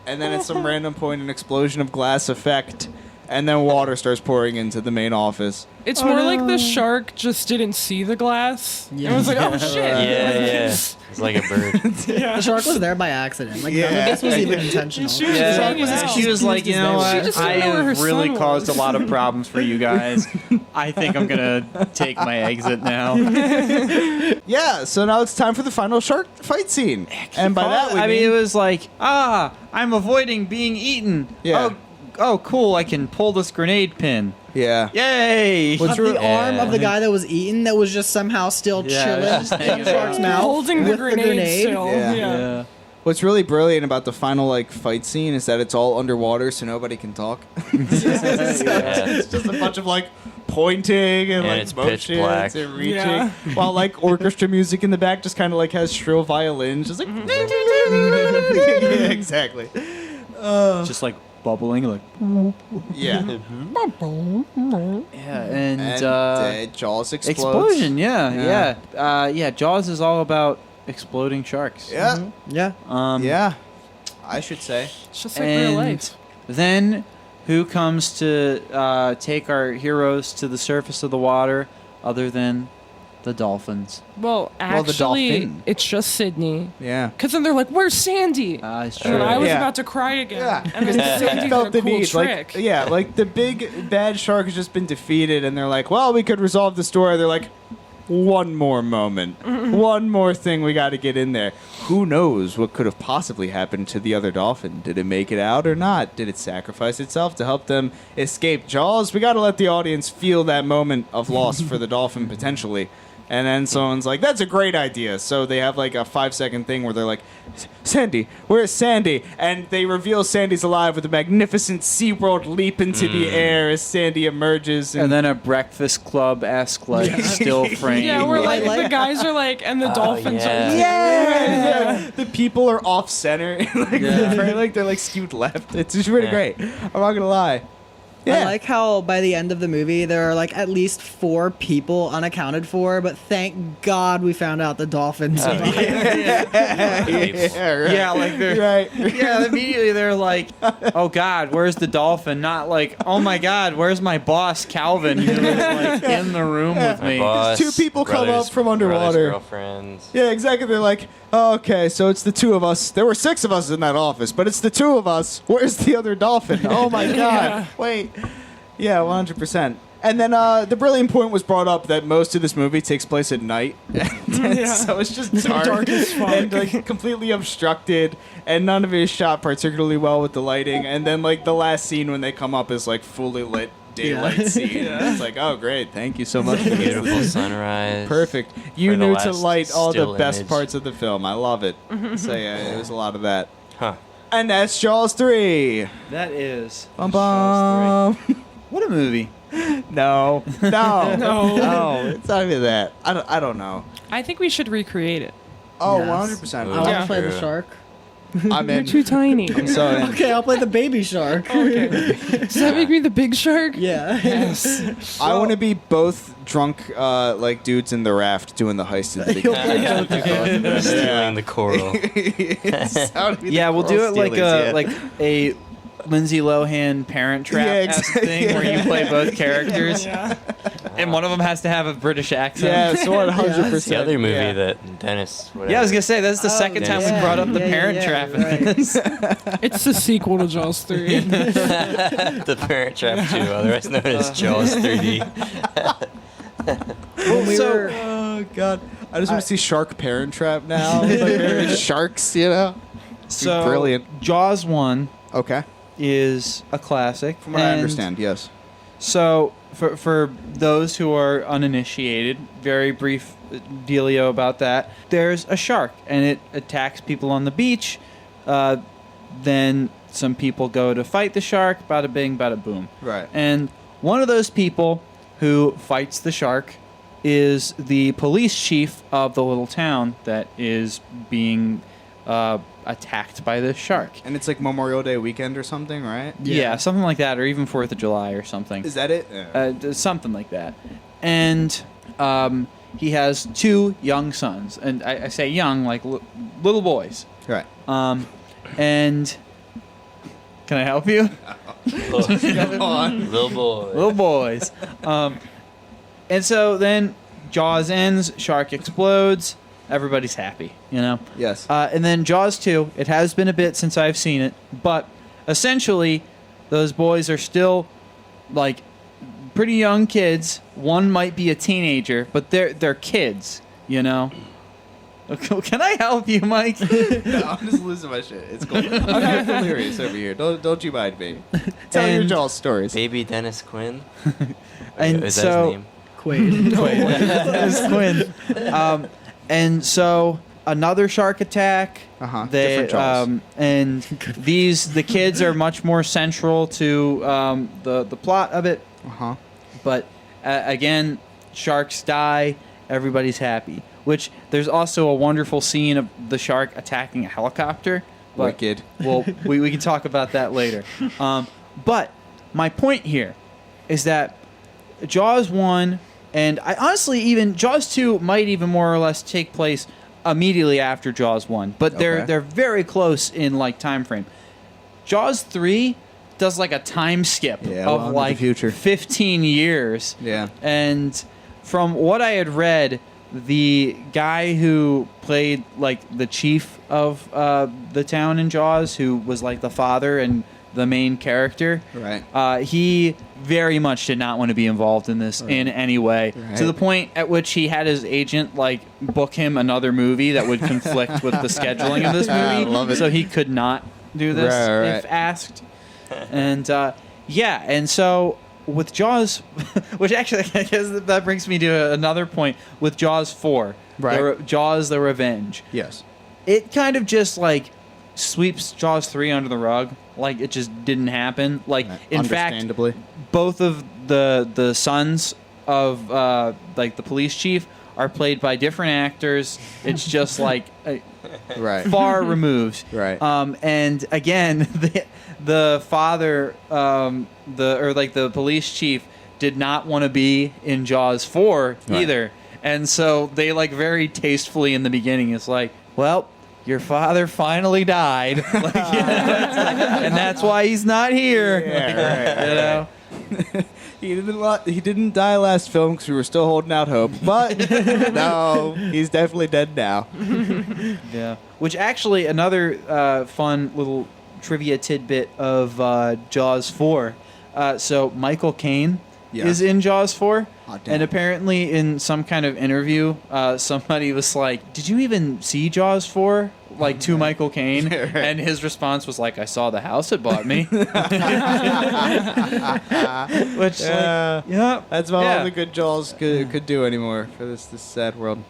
and then at some random point an explosion of glass effect, and then water starts pouring into the main office. It's more like the shark just didn't see the glass. Yeah. And was like, oh shit. Yeah. It's like a bird. The shark was there by accident. Like none of this was even intentional. She was Yeah, just hanging out. she was like, you know She what? just I didn't know where her have really son caused a was." lot of problems for you guys. I think I'm gonna take my exit now. Yeah, so now it's time for the final shark fight scene, and by that we I mean, it was like, I'm avoiding being eaten. Yeah. Oh, cool! I can pull this grenade pin. yeah. Yay! What's Of the arm of the Yeah. guy that was eaten that was just somehow still Yeah, chilling just in hanging the shark's out. mouth Holding the with grenade, still. Yeah. Yeah. What's really brilliant about the final like fight scene is that it's all underwater, so nobody can talk. It's just a bunch of like pointing and like it's pitch motions black. and reaching, Yeah. while like orchestra music in the back just kind of like has shrill violins, just like yeah, exactly. Just like bubbling, like Yeah. yeah, and Jaws explodes. explosion. Yeah. Jaws is all about exploding sharks. Yeah. Yeah. Yeah. I should say. It's just like real life. Then, who comes to take our heroes to the surface of the water, other than the dolphins? Well, the actually, dolphin. it's just Sydney. Yeah. Because then they're like, "Where's Sandy?" It's And true. then I was Yeah. about to cry again. Yeah. And then Sandy Felt did the a cool need, trick. like the big bad shark has just been defeated, and they're like, well, we could resolve the story. They're like, one more moment, one more thing we got to get in there. Who knows what could have possibly happened to the other dolphin? Did it make it out or not? Did it sacrifice itself to help them escape Jaws? We got to let the audience feel that moment of loss for the dolphin potentially. And then someone's like, that's a great idea. So they have like a 5-second thing where they're like, Sandy, where's Sandy? And they reveal Sandy's alive with a magnificent SeaWorld leap into the air as Sandy emerges. And then a Breakfast Club-esque, like, still frame. Yeah, where like like- the guys are like, and the dolphins yeah. are. yeah, the people are off center. Like, they're like skewed left. It's just really great. I'm not going to lie. I like how by the end of the movie there are like at least 4 people unaccounted for, but thank God we found out the dolphins. survived. Yeah, right. Yeah, like they're Right. yeah. Immediately they're like, "Oh God, where's the dolphin?" Not like, "Oh my God, where's my boss Calvin?" Who's like in the room with My me. boss, Two people come brothers- up from underwater. brothers, girlfriends. Yeah, exactly. They're like, oh, okay, so it's the two of us. There were 6 of us in that office, but it's the 2 of us. Where's the other dolphin? Oh my God. Yeah. Wait. Yeah, 100%. And then the brilliant point was brought up that most of this movie takes place at night. Yeah. So it's just dark, Dark as fuck. and like completely obstructed, and none of it is shot particularly well with the lighting. And then like the last scene when they come up is like fully lit daylight scene. It's like, oh great, thank you so much for this. Beautiful sunrise. Perfect. You For the knew to last light all the still best image. parts of the film. I love it. So yeah, it was a lot of that. Huh. And that's Jaws 3. That is Bum Jaws 3. bum. What a movie! No. No. No. No. It's not even that. I don't know. I think we should recreate it. Oh, Yes. 100%. I Yeah. want Yeah. to play the True. shark. I'm You're in. too tiny. I'm so in. Okay, I'll play the baby shark. Okay. Does that make me the big shark? Yeah. Yes. I want to be both drunk like dudes in the raft doing the heist at the beginning. Stealing the coral. Yeah, we'll do it like a like a Lindsay Lohan Parent Trap Yeah, esque thing where you play both characters, and one of them has to have a British accent. Yeah, so 100%. It's the other movie yeah. that Dennis. Whatever. Yeah, I was gonna say that's the second time we yeah, brought up the yeah, Parent yeah, Trap. in right. this. It's the sequel to Jaws 3. The Parent Trap 2, otherwise known as Jaws 3D. When we So- were, Oh god, I just want to see Shark Parent Trap now. It's like, it's sharks, you know. So Brilliant. Jaws 1 Okay, is a classic. from what I and understand, yes. So for those who are uninitiated, very brief dealio about that. There's a shark and it attacks people on the beach. Then some people go to fight the shark. Bada bing, bada boom. Right. And one of those people who fights the shark is the police chief of the little town that is being attacked by this shark. And it's like Memorial Day weekend or something, right? Yeah, something like that, or even 4th of July or something. Is that it? Yeah. Something like that. And he has 2 young sons. And I say young, like little boys. Right. And can I help you? Come on. Little boy. Little boys. And so then Jaws ends, shark explodes, everybody's happy, you know? Yes. And then Jaws 2, it has been a bit since I've seen it, but essentially those boys are still like pretty young kids. One might be a teenager, but they're kids, you know? Can I help you, Mike? No, I'm just losing my shit. It's cool. I'm getting delirious over here. Don't you mind me. Tell your And- Jaws stories. Baby Dennis Quinn. And Is that so his name? Quaid. It's Quinn. And so another shark attack. Uh-huh. They, Different Jaws. and the kids are much more central to the plot of it. Uh-huh. But again, sharks die, everybody's happy. Which there's also a wonderful scene of the shark attacking a helicopter, But Wicked. Well, we can talk about that later. But my point here is that Jaws 1, and I honestly even Jaws 2 might even more or less take place immediately after Jaws 1, but they're very close in like time frame. Jaws 3 does like a time skip of like 15 years. Yeah. And from what I had read, the guy who played like the chief of the town in Jaws, who was like the father and the main character, Right. He very much did not want to be involved in this in any way, to the point at which he had his agent like book him another movie that would conflict with the scheduling of this I movie, love it. so he could not do this Right. if asked. And and so with Jaws, which actually I guess that brings me to another point with Jaws 4, Right. Jaws the Revenge. Yes. It kind of just like sweeps Jaws 3 under the rug, like it just didn't happen. Like in fact, Understandably. both of the sons of like the police chief are played by different actors. It's just like Right. far removed. Right. And again, the father, the police chief did not want to be in Jaws 4 Right. either. And so they like very tastefully in the beginning, it's like, well, your father finally died. Like, and that's why he's not here. Yeah, right. He didn't die last film because we were still holding out hope. But no, he's definitely dead now. Yeah. Which actually, another fun little trivia tidbit of Jaws 4. So Michael Caine is in Jaws 4. Oh, damn. And apparently in some kind of interview, somebody was like, did you even see Jaws 4? Like, to Michael Caine. Right. And his response was like, I saw the house it bought me. Which, That's about all the good Jaws could do anymore for this sad world.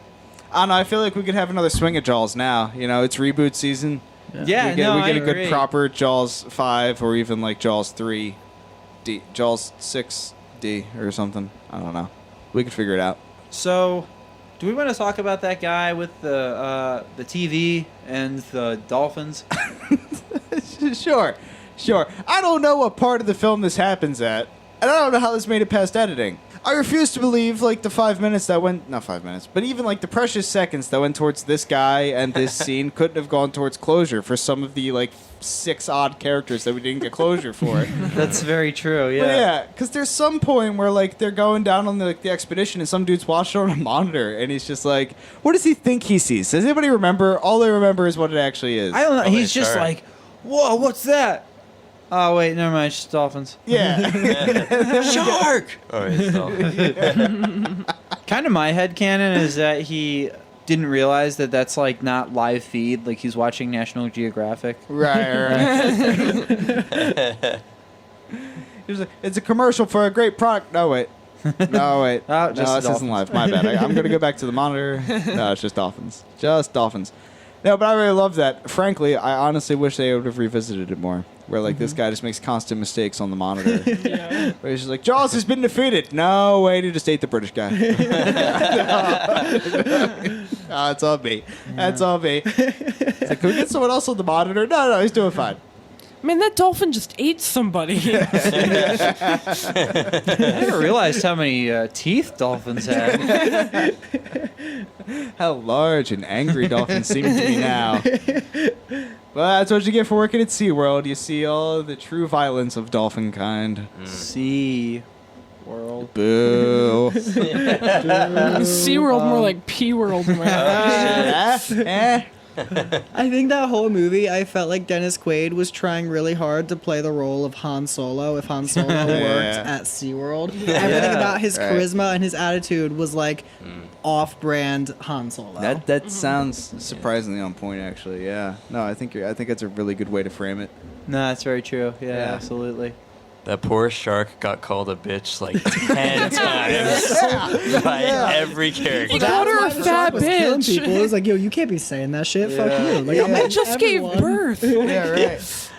I don't know. I feel like we could have another swing at Jaws now. You know, it's reboot season. Yeah, we get I a good agree. proper Jaws 5 or even like Jaws 3D, Jaws 6D or something. I don't know. We could figure it out. So, do we want to talk about that guy with the TV and the dolphins? Sure. I don't know what part of the film this happens at, and I don't know how this made it past editing. I refuse to believe, like, the 5 minutes that went... Not 5 minutes, but even, like, the precious seconds that went towards this guy and this scene couldn't have gone towards closure for some of the, like, 6 odd characters that we didn't get closure for. That's very true, yeah. But yeah, because there's some point where, like, they're going down on the expedition and some dude's watching on a monitor, and he's just like, what does he think he sees? Does anybody remember? All they remember is what it actually is. I don't know. Oh, He's just sure. like, whoa, what's that? Oh, wait, never mind. It's just dolphins. Yeah. Shark! Oh, it's dolphin. Kind of my headcanon is that he didn't realize that that's, like, not live feed. Like, he's watching National Geographic. Right. It's a commercial for a great product. No, wait. Oh, No, just this isn't dolphins. live. My bad. I'm going to go back to the monitor. No, it's just dolphins. Just dolphins. No, but I really love that. Frankly, I honestly wish they would have revisited it more. Where, like, this guy just makes constant mistakes on the monitor. Yeah. Where he's just like, Jaws has been defeated. No, wait, he just ate the British guy. No, it's on me. That's on me. It's like, can we get someone else on the monitor? No, he's doing fine. Man, that dolphin just ate somebody. I never realized how many teeth dolphins had. How large and angry dolphins seem to be now. Well, that's what you get for working at SeaWorld. You see all the true violence of dolphin kind. Sea World. Boo. SeaWorld more like P-World. I think that whole movie, I felt like Dennis Quaid was trying really hard to play the role of Han Solo if Han Solo worked at SeaWorld. Everything about his charisma and his attitude was like off-brand Han Solo. That sounds surprisingly on point, actually. Yeah. No, I think that's a really good way to frame it. No, that's very true. Yeah, absolutely. That poor shark got called a bitch like 10 times by every character. You called her a fat was killing bitch. people. It was like, yo, you can't be saying that shit. Fuck you. Like, I'm I at just gave everyone. birth. Yeah, right.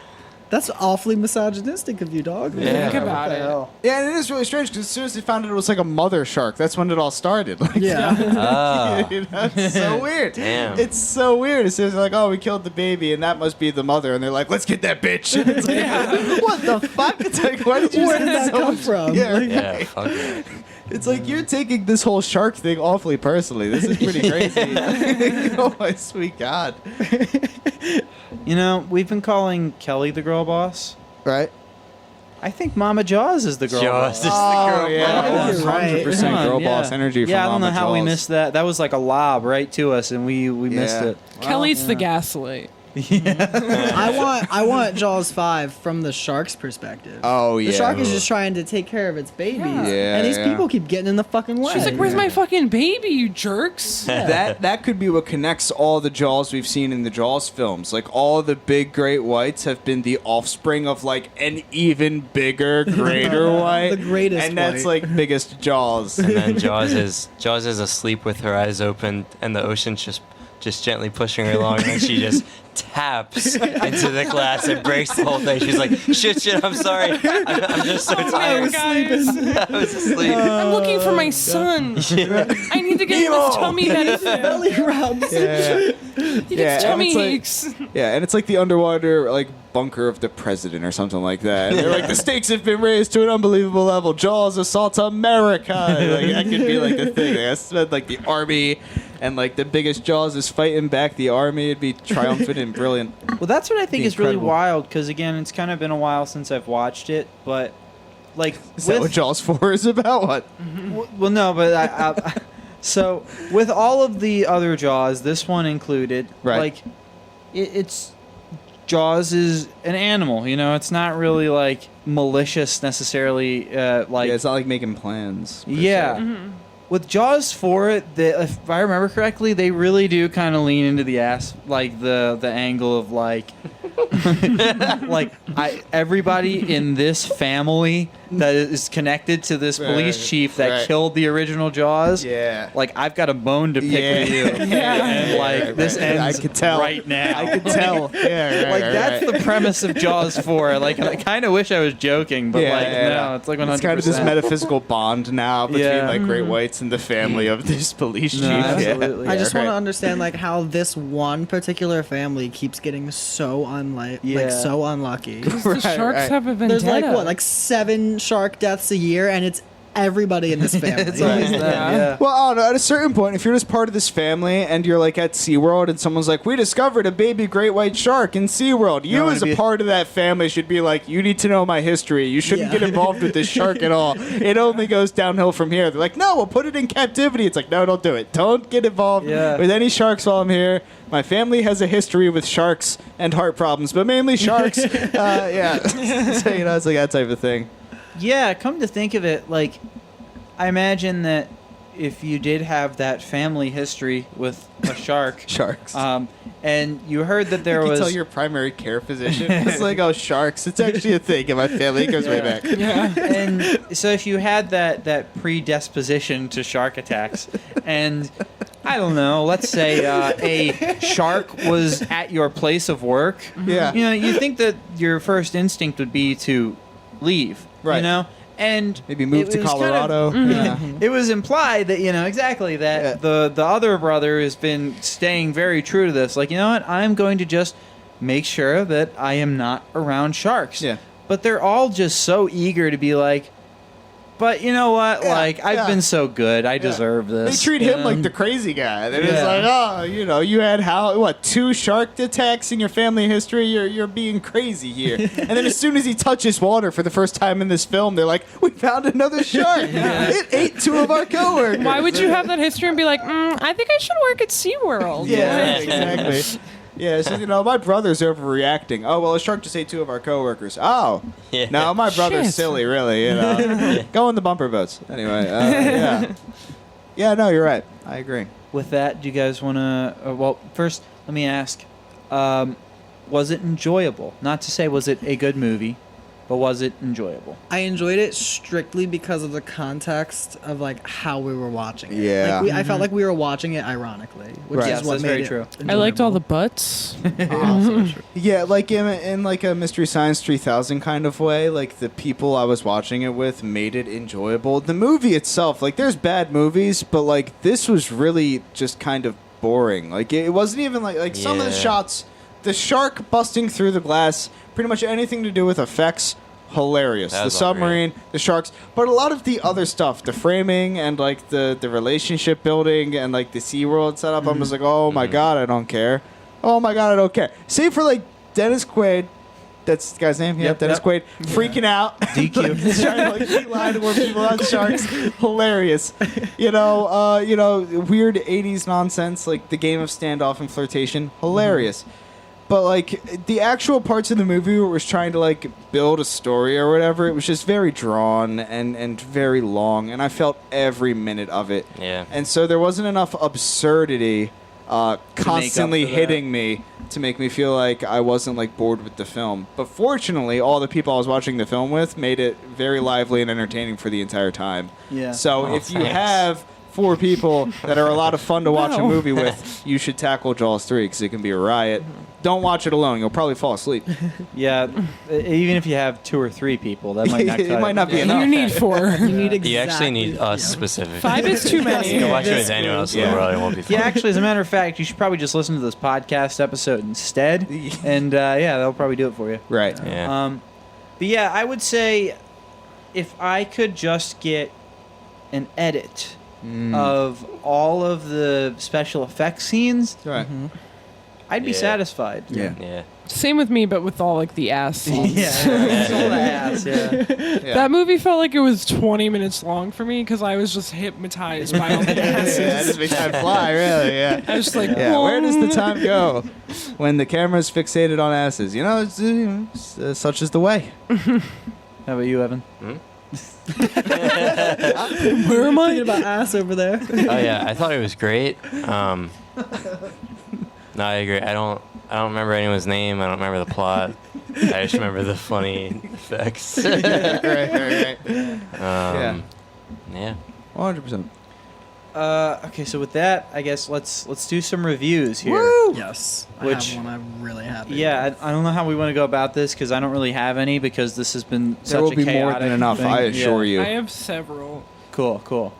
That's awfully misogynistic of you, dog. Yeah. Think about it. Yeah, and it is really strange because as soon as they found out it was like a mother shark, that's when it all started. Like, Yeah. Oh. you know, it's so weird. Damn. It's so weird. As soon as they're like, oh, we killed the baby, and that must be the mother, and they're like, let's get that bitch. And it's like, what the fuck? It's like, why did you Where say did that so come much- from? Yeah, Like- Yeah, fuck that. It's like you're taking this whole shark thing awfully personally. This is pretty crazy. Oh my sweet God. You know, we've been calling Kelly the girl boss. Right? I think Mama Jaws is the girl Jaws boss. is the girl Oh, yeah. boss. You're right. 100% Come on, girl yeah. boss energy from Yeah, I don't know Mama how we Jaws. missed that. That was like a lob right to us, and we missed Yeah. it. Kelly's the gaslight. I want Jaws 5 from the shark's perspective. Oh, yeah. The shark is just trying to take care of its babies. Yeah. And these Yeah. people keep getting in the fucking way. She's like, "Where's my fucking baby, you jerks?" That could be what connects all the Jaws we've seen in the Jaws films. Like all the big great whites have been the offspring of like an even bigger, greater white. The greatest and that's white. like biggest Jaws. And then Jaws is asleep with her eyes open, and the ocean's just gently pushing her along, and then she just taps into the glass and breaks the whole thing. She's like, shit, I'm sorry. I'm just so Oh, tired. man, guys. I was asleep. I'm looking for my son. I need to get him this tummy medicine. belly rubs. Yeah. He Yeah, gets and tummy it's like- aches. Yeah, and it's like the underwater like bunker of the president or something like that. And they're like, the stakes have been raised to an unbelievable level. Jaws assaults America. Like that could be like the thing. That's like the army, and like the biggest Jaws is fighting back the army. It'd be triumphant and brilliant. Well, that's what I think is really Incredible. wild, because again, it's kind of been a while since I've watched it, but like Is that what Jaws 4 is about? What? well, no, but so with all of the other Jaws, this one included, Right. like it's Jaws is an animal, you know. It's not really like malicious necessarily. Like Yeah, it's not like making plans. per yeah. se. With Jaws 4, if I remember correctly, they really do kind of lean into the like the angle of like like everybody in this family that is connected to this police Right, chief that right. killed the original Jaws. Yeah. Like I've got a bone to pick Yeah. with you. Yeah. And like right, this right. ends I could tell. right now. I could tell. Yeah, right, Like right, that's right. the premise of Jaws 4. Like I kind of wish I was joking, but like no, it's like 100%. It's kind of this metaphysical bond now between Yeah. like great whites and the family of this police chief. No, Yeah. absolutely. I just right. want to understand like how this one particular family keeps getting so Yeah. so unlucky. The sharks right. have a There's vendetta. like what, like 7 shark deaths a year, and it's everybody in this family. It's always Right. that. Yeah. Yeah. Well, I don't know. At a certain point, if you're just part of this family and you're like at SeaWorld and someone's like, we discovered a baby great white shark in SeaWorld, you No, as it'd a be- part of that family should be like, you need to know my history. You shouldn't Yeah. get involved with this shark at all. It only goes downhill from here. They're like, no, we'll put it in captivity. It's like, no, don't do it. Don't get involved Yeah. with any sharks while I'm here. My family has a history with sharks and heart problems, but mainly sharks. Yeah. So, you know, it's like that type of thing. Yeah, come to think of it, like, I imagine that if you did have that family history with a shark, Sharks. and you heard that there you was, tell your primary care physician. It's like, oh, sharks. It's actually a thing in my family. It goes way back. yeah. and so if you had that predisposition to shark attacks, and I don't know, let's say a shark was at your place of work, Yeah. you know, you think that your first instinct would be to leave, Right. you know, and Maybe move it to was kind of- Colorado. Yeah. It was implied that, you know, exactly that the other brother has been staying very true to this. Like, you know what? I'm going to just make sure that I am not around sharks. Yeah. But they're all just so eager to be like, but you know what? Yeah, like, I've yeah. been so good. I Yeah. deserve They this. treat you him know? like the crazy guy. They're just Yeah. like, oh, you know, you had 2 shark attacks in your family history. You're being crazy here. And then as soon as he touches water for the first time in this film, they're like, we found another shark. It ate 2 of our coworkers. Why would you have that history and be like, I think I should work at SeaWorld? Yeah, exactly. Yeah, so, you know, my brother's overreacting. Oh, well, a shark just ate 2 of our coworkers. Oh, Yeah. no, my brother's Shit. silly, really, you know. Go in the bumper boats. Anyway, yeah. Yeah, no, you're right. I agree. With that, do you guys want to? Well, first, let me ask: was it enjoyable? Not to say was it a good movie, but was it enjoyable? I enjoyed it strictly because of the context of like how we were watching it. Yeah. Like I felt like we were watching it ironically, which Right. is Yes, what that's made very it true. I liked all the enjoyable. butts. Also true. Yeah, like in like a Mystery Science 3000 kind of way, like the people I was watching it with made it enjoyable. The movie itself, like there's bad movies, but like this was really just kind of boring. Like it wasn't even like some of the Yeah. shots, the shark busting through the glass, pretty much anything to do with effects, hilarious. That The was all great. submarine, the sharks, but a lot of the other stuff, the framing and like the relationship building and like the SeaWorld setup, I'm just like, oh my god, I don't care. Oh my god, I don't care. Save for like Dennis Quaid. That's the guy's name? Yeah, Yep, Dennis yep. Quaid. Freaking out. DQ. Like, trying to like keep lying to more people on sharks. Hilarious. You know, weird 80s nonsense like the game of standoff and flirtation. Hilarious. But like the actual parts of the movie where it was trying to like build a story or whatever, it was just very drawn and very long, and I felt every minute of it. Yeah. And so there wasn't enough absurdity constantly for that. hitting me to make me feel like I wasn't like bored with the film. But fortunately, all the people I was watching the film with made it very lively and entertaining for the entire time. Yeah. So Oh, if you thanks. have 4 people that are a lot of fun to watch a No. movie with, you should tackle Jaws 3 because it can be a riot. Don't watch it alone; you'll probably fall asleep. Yeah, even if you have 2 or 3 people, that might not. It cut might not be Yeah. enough. You need 4. You need exactly. You actually need us specifically. 5 is too many. You can watch it This with anyone else in Yeah. the world. It won't be fun. Yeah, actually, as a matter of fact, you should probably just listen to this podcast episode instead, and yeah, they'll probably do it for you. Right. Yeah. But yeah, I would say if I could just get an edit of all of the special effects scenes, Right. I'd be Yeah. satisfied. Yeah. Yeah. Same with me, but with all like the ass scenes. It's all the ass, yeah. Yeah. That movie felt like it was 20 minutes long for me because I was just hypnotized by all the asses. Yeah, just makes time fly, really. Yeah. I was just like, Yeah, where does the "Whoa." time go when the camera's fixated on asses? You know, such is the way. How about you, Evan? Where am Thinking I? about ass over there. Oh yeah, I thought it was great. No, I agree. I don't remember anyone's name. I don't remember the plot. I just remember the funny effects. right. Yeah. 100%. Okay, so with that, I guess let's do some reviews here. Yes. Which- I have one I'm really happy Yeah, with. I don't know how we want to go about this because I don't really have any because this has been such There will a be more chaotic than enough, thing. I assure Yeah. you. I have several. Cool.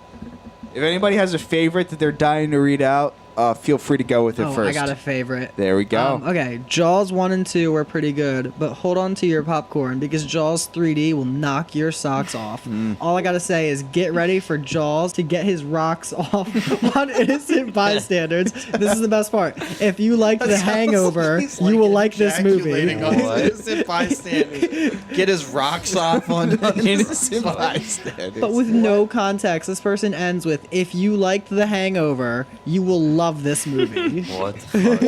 If anybody has a favorite that they're dying to read out, feel free to go with it Oh, first. I got a favorite. There we go. Okay, Jaws 1 and 2 were pretty good, but hold on to your popcorn because Jaws 3D will knock your socks off. All I gotta say is get ready for Jaws to get his rocks off on innocent bystanders. This is the best part. If you liked The Hangover, you will like this movie. Get his rocks off on Innocent bystanders. But with no context, this person ends with, if you liked The Hangover, you will love this movie. What the fuck?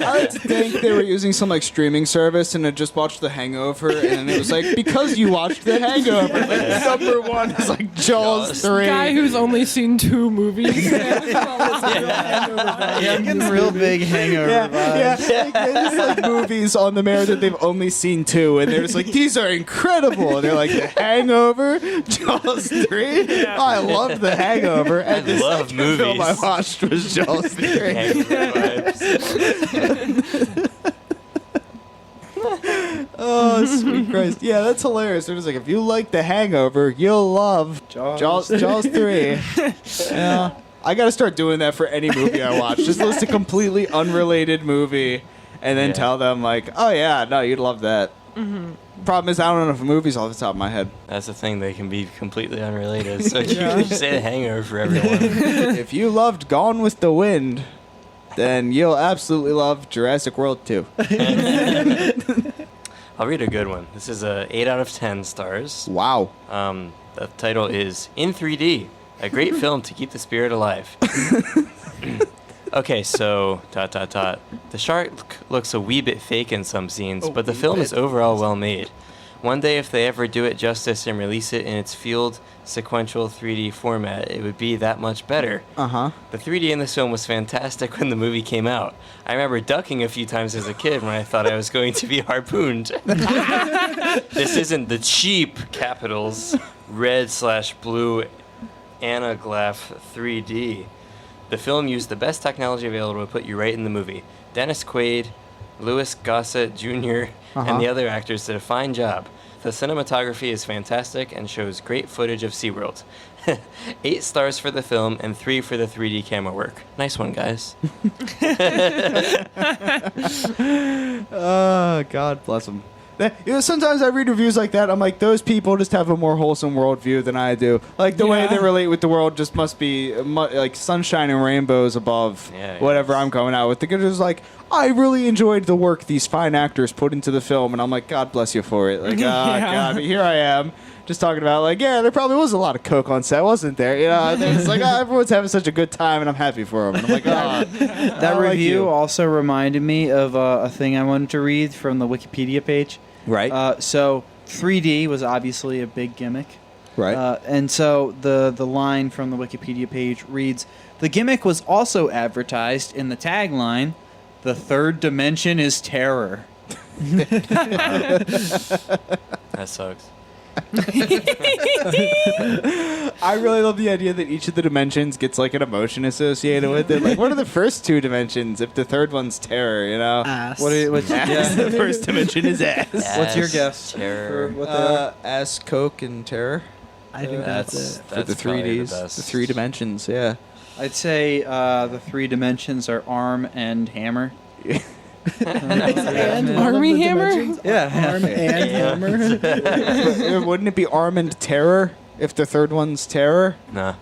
I like to think they were using some like streaming service and had just watched The Hangover, and then it was like, because you watched The Hangover, like, number 1 is like Jaws 3. Guy who's only seen 2 movies. I'm getting real big hangover Yeah, vibes. like, there's like movies on the mayor that they've only seen 2, and they're just like, these are incredible. And they're like, The Hangover, Jaws 3. Oh, I love The Hangover. And the love second film I movies. watched was Jaws 3. Hangover vibes. Oh, sweet Christ. Yeah, that's hilarious. They're just like, if you like The Hangover, you'll love Jaws 3. Yeah. I got to start doing that for any movie I watch. Just list a completely unrelated movie and then Yeah. tell them, like, oh, yeah, no, you'd love that. Problem is, I don't know enough movies off the top of my head. That's the thing. They can be completely unrelated. So you can just say The Hangover for everyone. If you loved Gone with the Wind, then you'll absolutely love Jurassic World 2. I'll read a good one. This is a 8 out of 10 stars. Wow. The title is In 3D, a great film to keep the spirit alive. Okay, so ... The shark looks a wee bit fake in some scenes, but the film is overall well made. One day, if they ever do it justice and release it in its field sequential 3D format, it would be that much better. Uh-huh. The 3D in this film was fantastic when the movie came out. I remember ducking a few times as a kid when I thought I was going to be harpooned. This isn't the cheap capitals red/blue Anaglyph 3D. The film used the best technology available to put you right in the movie. Dennis Quaid, Louis Gossett Jr., and the other actors did a fine job. The cinematography is fantastic and shows great footage of SeaWorld. 8 stars for the film and 3 for the 3D camera work. Nice one, guys. Oh, God bless them. Sometimes I read reviews like that. I'm like, those people just have a more wholesome worldview than I do. Like, the way they relate with the world just must be like sunshine and rainbows above whatever I'm coming out with. They're just like, I really enjoyed the work these fine actors put into the film. And I'm like, God bless you for it. Like, God, here I am. Just talking about, like, there probably was a lot of coke on set, wasn't there? You know, it's like, everyone's having such a good time, and I'm happy for them. And I'm like, that review also reminded me of a thing I wanted to read from the Wikipedia page. Right. So 3D was obviously a big gimmick. Right. And so the line from the Wikipedia page reads, the gimmick was also advertised in the tagline, the third dimension is terror. That sucks. I really love the idea that each of the dimensions gets like an emotion associated with it. Like, what are the first 2 dimensions if the third one's terror, you know? Ass. The first dimension is ass. What's your guess? Terror. For what they are? Ass, coke, and terror. I think that's it. For the probably 3Ds. The 3 dimensions, yeah. I'd say the 3 dimensions are arm and hammer. And Army Hammer? Yeah. Arm and hammer. Wouldn't it be arm and terror if the third one's terror? Nah.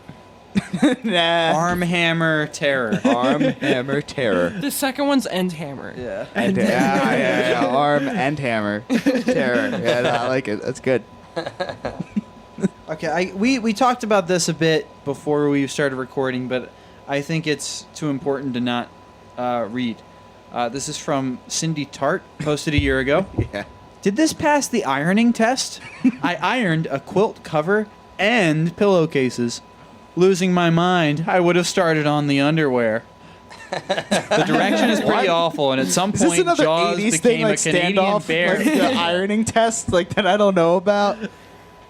Nah. Arm, hammer, terror. Arm, hammer, terror. The second one's End Hammer. Yeah. And, yeah. Arm and hammer. Terror. Yeah, no, I like it. That's good. Okay, we talked about this a bit before we started recording, but I think it's too important to not read. This is from Cindy Tart, posted a year ago. Yeah. Did this pass the ironing test? I ironed a quilt cover and pillowcases. Losing my mind, I would have started on the underwear. The direction is pretty awful, and at some Is this point, another Jaws 80s became thing, like a Canadian standoff, bear. like the ironing test, like that I don't know about?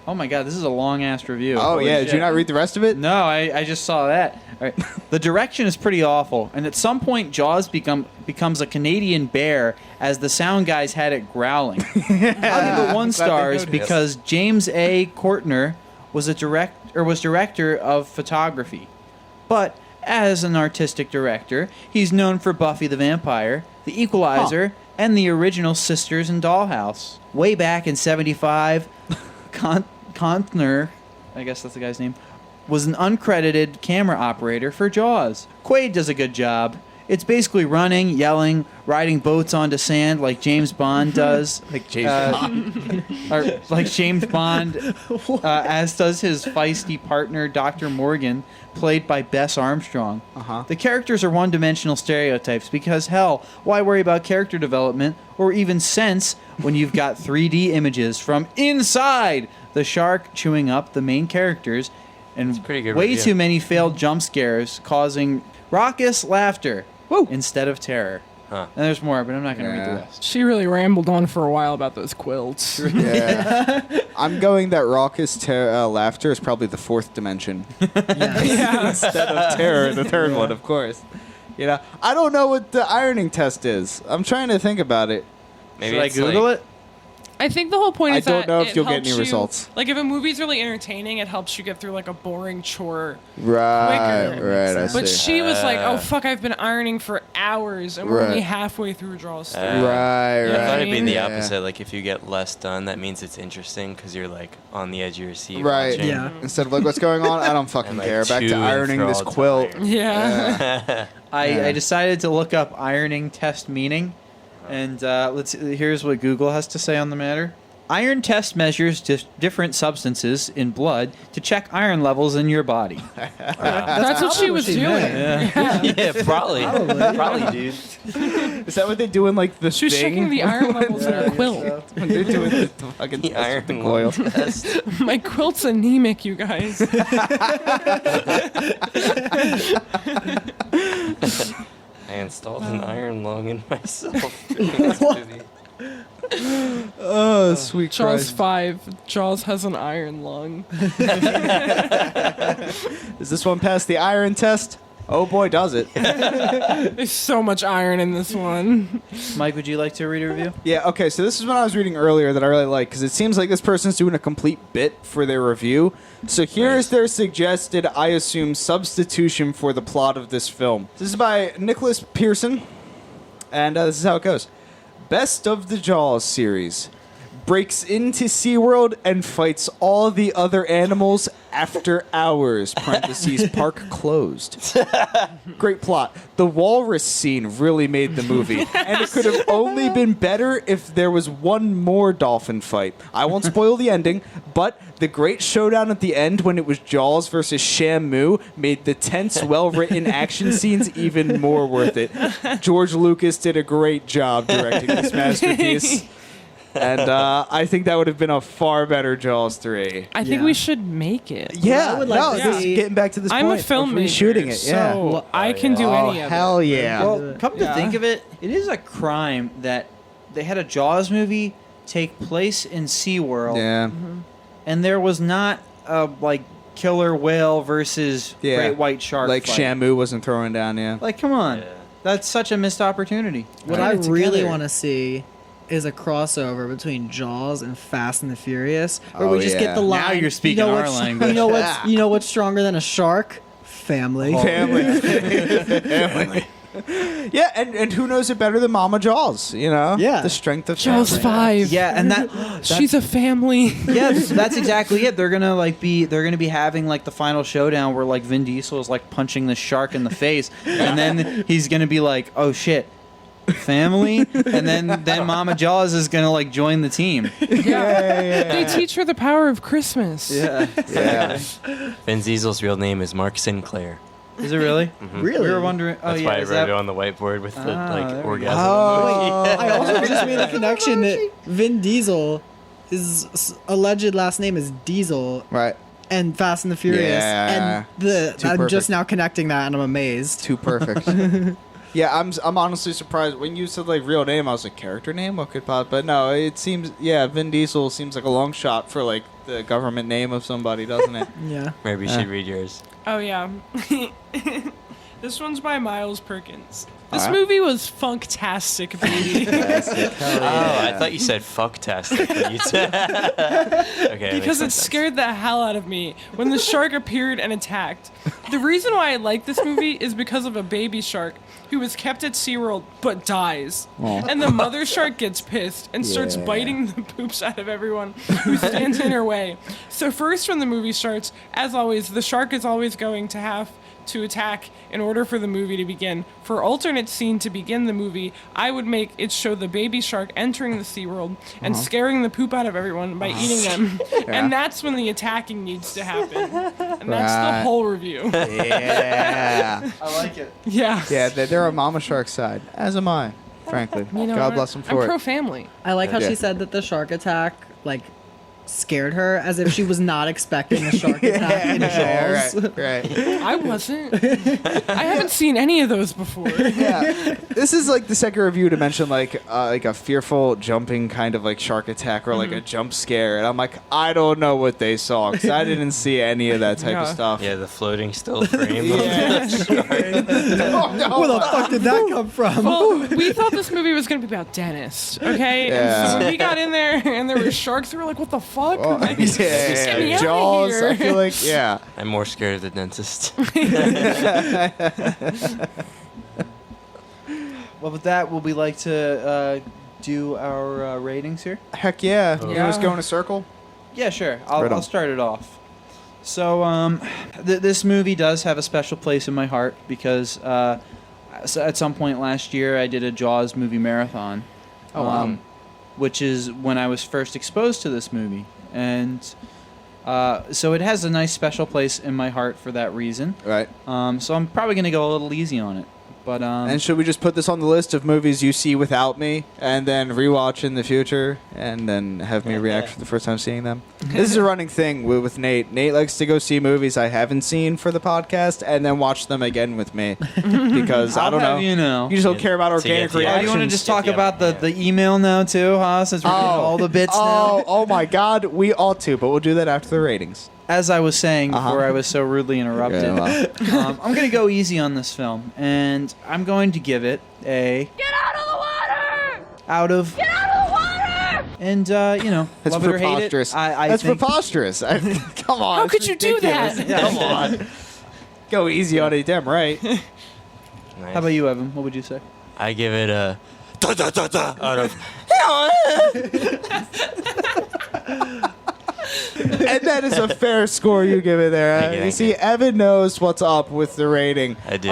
Oh my god, this is a long-ass review. Oh, Holy yeah. shit. Did you not read the rest of it? No, I just saw that. All right. The direction is pretty awful, and at some point, Jaws becomes a Canadian bear as the sound guys had it growling. I'll give it 1 stars noticed. because James A. Courtner was director of photography, but as an artistic director, he's known for Buffy the Vampire, The Equalizer, and the original Sisters in Dollhouse. Way back in '75, Contner, I guess that's the guy's name, was an uncredited camera operator for Jaws. Quaid does a good job. It's basically running, yelling, riding boats onto sand like James Bond does. Like James Bond. Or like James Bond, as does his feisty partner, Dr. Morgan, played by Bess Armstrong. The characters are one-dimensional stereotypes because, hell, why worry about character development or even sense when you've got 3D images from inside the shark chewing up the main characters and pretty good way review. too many failed jump scares causing raucous laughter instead of terror. Huh. And there's more, but I'm not going to read the Yeah. rest. She really rambled on for a while about those quilts. Yeah. I'm going that raucous laughter is probably the 4th dimension. Yeah. Instead of terror, the 3rd one, of course. You know, I don't know what the ironing test is. I'm trying to think about it. Maybe Should I it's Google like, it? I think the whole point I is don't that know if it you'll get helps any you- results. Like, if a movie's really entertaining, it helps you get through like a boring chore. Right, Quicker. right. I But see. she was like, "Oh fuck, I've been ironing for hours, and we're Right. only halfway through Jaws 3." Right, I thought right. it'd be the Yeah. opposite. Like, if you get less done, that means it's interesting because you're like on the edge of your seat. Right. watching. Yeah. Instead of like, what's going on? I don't fucking And, like, care. Back to too ironing this enthralled to quilt. iron. Yeah. I decided to look up ironing test meaning, and here's what Google has to say on the matter. Iron test measures different substances in blood to check iron levels in your body. That's what she was doing. Yeah, probably. Probably, dude. Is that what they do in like the She was thing? checking the iron levels in her quilt. When they're doing the fucking The test with iron the coil. test. My quilt's anemic, you guys. I installed an iron lung in myself. during this movie. Oh, sweet Jaws Christ. 5. Jaws has an iron lung. Does this one pass the iron test? Oh boy, does it. There's so much iron in this one. Mike, would you like to read a review? Yeah, okay, so this is what I was reading earlier that I really like, because it seems like this person's doing a complete bit for their review. So here's their suggested, I assume, substitution for the plot of this film. This is by Nicholas Pearson, and this is how it goes. Best of the Jaws series. Breaks into SeaWorld and fights all the other animals after hours, parentheses, park closed. Great plot. The walrus scene really made the movie, and it could have only been better if there was one more dolphin fight. I won't spoil the ending, but the great showdown at the end when it was Jaws versus Shamu made the tense, well-written action scenes even more worth it. George Lucas did a great job directing this masterpiece. And I think that would have been a far better Jaws 3. I think we should make it. Yeah, I would like to this is see- getting back to this I'm a point of filmmaker, reshooting it. Yeah. so I can do Oh, any of hell it. yeah. Well, come to think of it, it is a crime that they had a Jaws movie take place in SeaWorld, Yeah. and there was not a, like, killer whale versus Yeah. great white shark Like fight. Shamu wasn't throwing down, yeah. Like, come on. Yeah. That's such a missed opportunity. What Put I it really together. want to see is a crossover between Jaws and Fast and the Furious, where Oh, we just yeah. get the line. Now you're speaking you know our what's- language. You know what's stronger than a shark? Family. Family. Family. Yeah, and who knows it better than Mama Jaws, you know? Yeah. The strength of Jaws family. 5. Yeah, and that She's a family. yeah, that's exactly it. They're gonna be having like the final showdown where like Vin Diesel is like punching the shark in the face, and then he's gonna be like, "Oh shit, family," and then Mama Jaws is gonna like join the team. They teach her the power of Christmas. Yeah, Yeah. Vin Diesel's real name is Mark Sinclair. is it really? Really? We were wondering. Oh That's yeah, why I is wrote that- it on the whiteboard with the there we go. orgasm. Oh. I also just made a connection that Vin Diesel, his alleged last name is Diesel, Right. and Fast and the Furious, Yeah. and Too I'm perfect. just now connecting that, and I'm amazed. Too perfect. Yeah, I'm honestly surprised when you said like real name. I was like, character name, what could pop? But no, it seems Vin Diesel seems like a long shot for like the government name of somebody, doesn't it? Yeah. Maybe you should read yours. Oh, yeah. This one's by Miles Perkins. This Alright. movie was funktastic, baby. Oh, I thought you said fucktastic. But you said okay, Because it makes sense. scared the hell out of me when the shark appeared and attacked. The reason why I like this movie is because of a baby shark who was kept at SeaWorld but dies. And the mother shark gets pissed and starts Yeah. biting the poops out of everyone who stands in her way. So first when the movie starts, as always, the shark is always going to have to attack in order for the movie to begin. For alternate scene to begin the movie, I would make it show the baby shark entering the SeaWorld and scaring the poop out of everyone by eating them. And that's when the attacking needs to happen. And that's the Right. whole review. Yeah. I like it. Yeah. Yeah, they're a Mama Shark side, as am I, frankly. You know God what? bless them I'm for it. pro-family. I like how Yeah. she said that the shark attack, like, scared her as if she was not expecting a shark attack in Yeah, Jaws. right. I wasn't. I haven't seen any of those before. Yeah, this is like the second review to mention like a fearful jumping kind of like shark attack or like a jump scare, and I'm like, I don't know what they saw because I didn't see any of that type of Yeah. stuff. Yeah, the floating still frame. Yeah. Oh, no. Where the fuck did that come from? Well, we thought this movie was going to be about dentists, okay? And so Yeah. when we got in there and there were sharks, we were like, what the fuck? Oh, Like, get me yeah. outta Jaws. here. I feel like yeah. I'm more scared of the dentist. Well, with that, would we like to do our ratings here? Heck yeah. You Yeah. want us go in a circle? Yeah, sure. Right on. I'll start it off. So, this movie does have a special place in my heart because at some point last year I did a Jaws movie marathon. Oh, wow. which is when I was first exposed to this movie. And so it has a nice special place in my heart for that reason. Right. So I'm probably going to go a little easy on it. But and should we just put this on the list of movies you see without me, and then rewatch in the future, and then have me react for the first time seeing them? This is a running thing with Nate. Nate likes to go see movies I haven't seen for the podcast, and then watch them again with me because I don't know. You know. You just don't care about organic the- reactions. You want to just talk about the email now too, huh? Since we're getting all the bits now. Oh my God, we ought to, but we'll do that after the ratings. As I was saying before I was so rudely interrupted, Yeah, well. I'm going to go easy on this film, and I'm going to give it a... Get out of the water! Out of... Get out of the water! And, That's love it or hate it, preposterous. I That's think... preposterous. Come on. How it's could you do ridiculous. that? Come on. Go easy on it, damn right. Nice. How about you, Evan? What would you say? I give it a out of. And that is a fair score you give it there. Thank you, You thank see, you. Evan knows what's up with the rating. I do.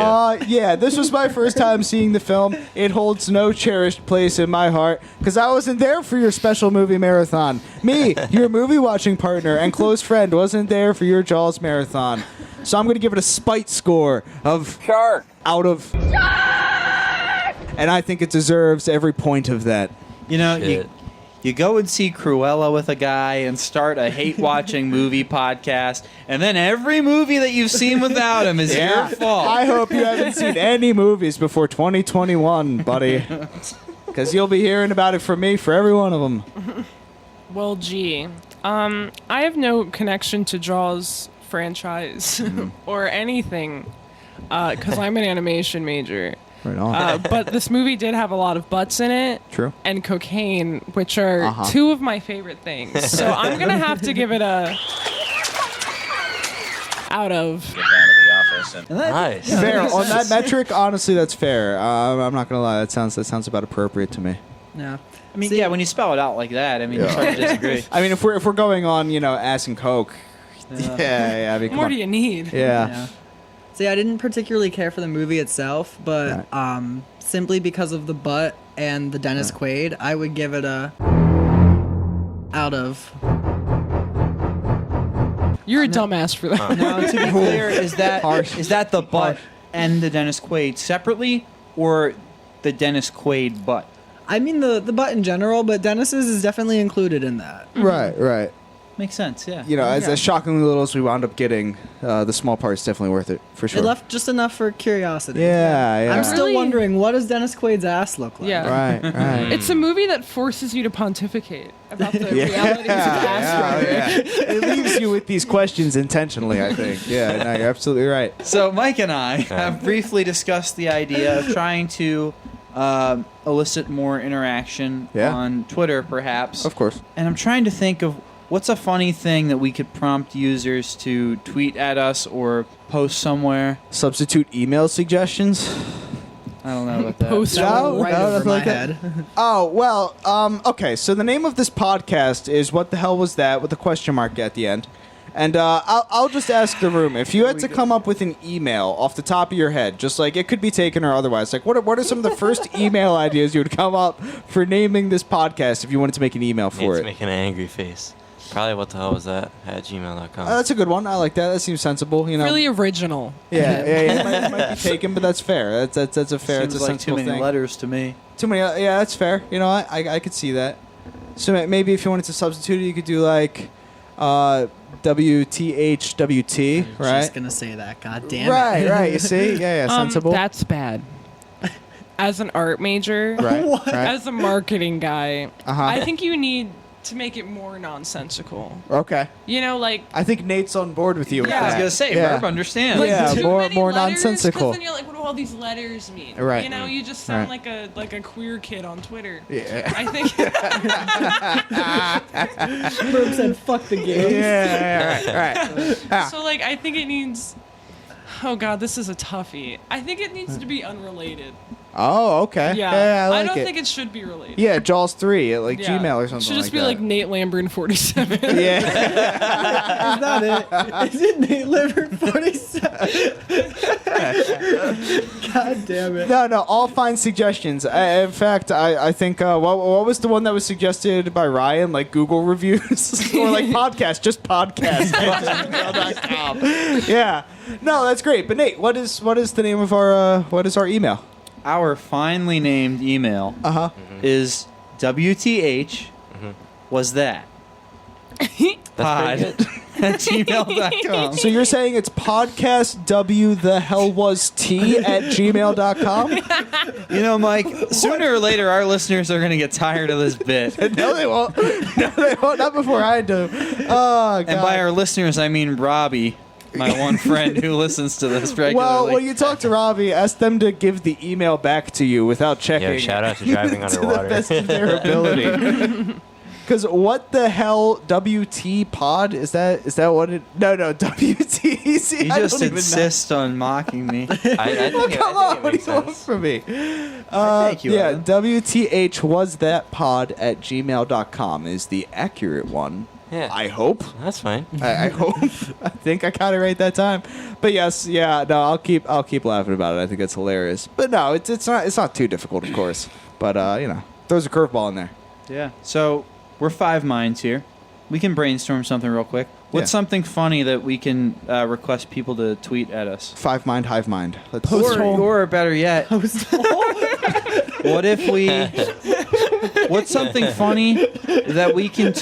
Yeah, this was my first time seeing the film. It holds no cherished place in my heart because I wasn't there for your special movie marathon. Me, your movie watching partner and close friend, wasn't there for your Jaws marathon. So I'm going to give it a spite score of Shark. out of. Shark! And I think it deserves every point of that. You know, Shit. you go and see Cruella with a guy and start a hate-watching movie podcast, and then every movie that you've seen without him is your fault. I hope you haven't seen any movies before 2021, buddy. Because you'll be hearing about it from me for every one of them. Well, gee. I have no connection to Jaws franchise or anything because I'm an animation major. Right on. But this movie did have a lot of butts in it. True. And cocaine, which are two of my favorite things. So I'm going to have to give it a out of. Get down to the office and Nice. Fair. On that metric, honestly, that's fair. I'm not going to lie. That sounds about appropriate to me. Yeah. I mean, yeah, when you spell it out like that, I mean, it's hard to disagree. I mean, if we're going on, ass and coke. Yeah. I mean, come What on. do you need? Yeah. See, I didn't particularly care for the movie itself, but simply because of the butt and the Dennis Quaid, I would give it a out of. You're a dumbass for that. Now, to be clear, is Harsh. that the butt and the Dennis Quaid separately, or the Dennis Quaid butt? I mean the butt in general, but Dennis's is definitely included in that. Right. Makes sense, yeah. As shockingly little as we wound up getting, the small part's definitely worth it, for sure. It left just enough for curiosity. Yeah. I'm still Really? wondering, what does Dennis Quaid's ass look like? Yeah. Right. It's a movie that forces you to pontificate about the realities of ass roaring. It leaves you with these questions intentionally, I think. Yeah, no, you're absolutely right. So Mike and I have briefly discussed the idea of trying to elicit more interaction on Twitter, perhaps. Of course. And I'm trying to think of what's a funny thing that we could prompt users to tweet at us or post somewhere. Substitute email suggestions? I don't know about that. Post That No, went right no, over nothing my like that. head. Oh, well, okay, so the name of this podcast is What the Hell Was That? With a question mark at the end. And I'll just ask the room, if you had to come up with an email off the top of your head, just like it could be taken or otherwise, like what are some of the first email ideas you would come up for naming this podcast if you wanted to make an email for Nate's it? making an angry face. Probably what the hell was that at gmail.com. That's a good one. I like that. That seems sensible. Really original. Yeah. It might be taken, but that's fair. That's a fair. Seems it's a like too sensible many thing. letters to me. Too many. Yeah, that's fair. I could see that. So maybe if you wanted to substitute it, you could do like WTHWT, I'm right? just gonna say that. God damn it. Right. You see? Yeah. Sensible. That's bad. As an art major, right. as a marketing guy, Uh-huh. I think you need to make it more nonsensical. Okay. I think Nate's on board with you. with Yeah. I was that. going to say, Yeah. Merb understands. Like Yeah, too more- many more letters, nonsensical. 'cause then you're like, what do all these letters mean? Right. You just sound Right. like a queer kid on Twitter. Yeah. I think. Merb said, fuck the game. Right. So like, I think it needs. Oh God, this is a toughie. I think it needs to be unrelated. Oh, okay. Yeah, I like don't it. think it should be related. Yeah, Jaws 3 at like Yeah. Gmail or something. It should just like be that. like Nate Lambert 47. Yeah. Is that it? Is it Nate Liver 47? God damn it. No, all fine suggestions. In fact, I think what was the one that was suggested by Ryan? Like Google reviews or like podcast, just podcast. gmail.com. Yeah. No, that's great. But Nate, what is the name of what is our email? Our finely named email is WTH was that pod That's pretty at gmail.com. So you're saying it's podcast w the hell was t at gmail.com? You know, Mike, sooner or later our listeners are going to get tired of this bit. No, they won't. No, they won't. Not before I do. Oh, God. And by our listeners, I mean Robbie, my one friend who listens to this regularly. Well, when you talk to Robbie, ask them to give the email back to you without checking. Yo, shout out to driving to the underwater. best of their ability. Because what the hell, WT pod? Is that what it? No, WTC. you just insist on mocking me. I think Come on, it what do makes you want sense. from me? Thank you, Yeah, Evan. WTH was that pod at gmail.com is the accurate one. Yeah, I hope. that's fine. I hope. I think I got it right that time. But yes, yeah, no, I'll keep laughing about it. I think it's hilarious. But no, it's not too difficult, of course. But throws a curveball in there. Yeah. So we're five minds here. We can brainstorm something real quick. What's Yeah. something funny that we can request people to tweet at us? 5 mind, hive mind. Let's Or better yet, what if we? What's something funny that we can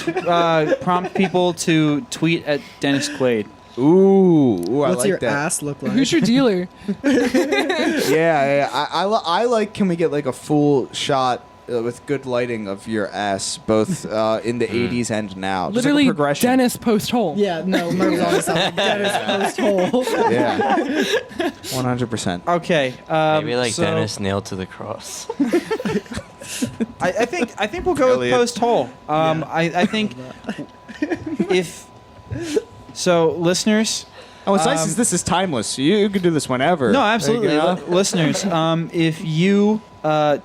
prompt people to tweet at Dennis Quaid? Ooh, I What's like your that. ass look like? Who's your dealer? Yeah. I like. Can we get like a full shot with good lighting of your ass, both in the 80s and now? Just Literally, like a progression. Dennis post hole. Yeah, no, Merv's on something. Dennis post hole. Yeah. 100%. Okay. Maybe like so Dennis nailed to the cross. I think we'll go with Elliot. post hole. I think if so, listeners. Oh, what's nice is this is timeless. You can do this whenever. No, absolutely, You know? listeners. If you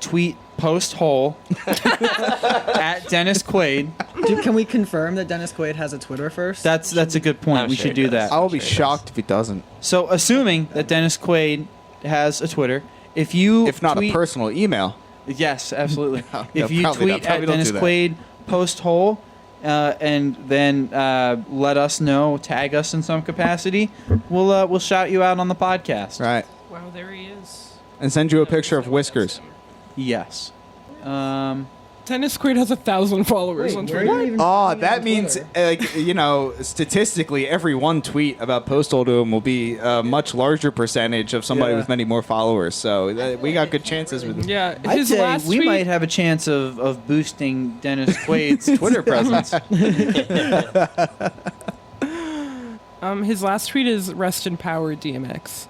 tweet post hole at Dennis Quaid, Dude, can we confirm that Dennis Quaid has a Twitter first? that's a good point. I'm We sure should he do does. that. I will be Sure it shocked if he doesn't. So, assuming that Dennis Quaid has a Twitter, if you If not tweet, a personal email. yes, absolutely. No, If you probably not. tweet Probably at don't Dennis do that. Quaid post hole, and then let us know, tag us in some capacity, we'll shout you out on the podcast. Right. Wow, there he is. And send you a picture of whiskers. Yes. Dennis Quaid has 1,000 followers on where are Twitter. you even Oh, finding that on means, Twitter? statistically, every one tweet about Postal to him will be a much larger percentage of somebody Yeah. with many more followers. So we got good chances with him. Yeah, I'd his say last we tweet. might have a chance of boosting Dennis Quaid's Twitter presence. His last tweet is "Rest in power, DMX."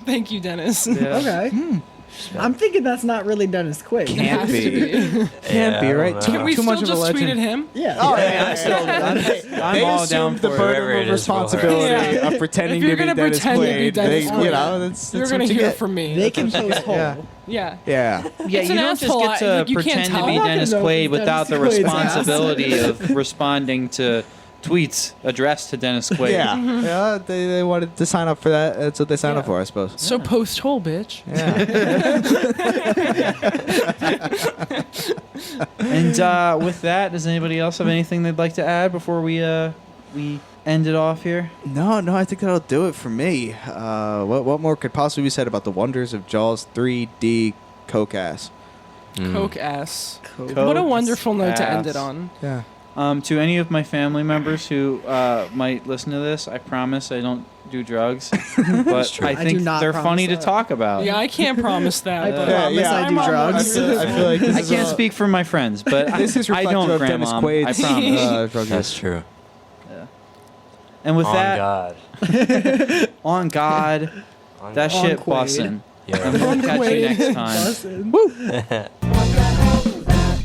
Thank you, Dennis. Okay. I'm thinking that's not really Dennis Quaid. It has to be. Can't be, right? Can Can we Too still much of a just tweet legend. at him? Yeah. Oh, I'm They all down assumed the for it. burden Whoever of it is will responsibility hurt. of pretending If you're to be gonna Dennis pretend to be Quaid. Dennis They, Quaid, that's You're what gonna you hear get. from me. They can post hole. Yeah. Yeah. Yeah. Yeah, It's you an don't just asshole. get to Like, you can't pretend to tell. be I'm not gonna Dennis know if Quaid it's without the Dennis Quaid's ass. responsibility of responding to tweets addressed to Dennis Quaid. Yeah. Yeah. They wanted to sign up for that. That's what they signed up for, I suppose. So post hole, bitch. Yeah. And with that, does anybody else have anything they'd like to add before we end it off here? No, I think that'll do it for me. What more could possibly be said about the wonders of Jaws 3D Coke ass? Coke ass. Coke. What a wonderful note to end ass. it on. Yeah. To any of my family members who might listen to this, I promise I don't do drugs, but true. I I think do not they're promise funny to that. talk about. Yeah, I can't promise that. I but promise I do I'm on drugs. board. I feel like this I is can't a- speak for my friends, but This is I reflective don't, of Grandma. Dennis Quaid's I promise. drug That's use. true. And with On that, God. on God, On that God. shit Quaid. bussin'. Yeah. And we'll catch you Quaid. next time. Bussin'.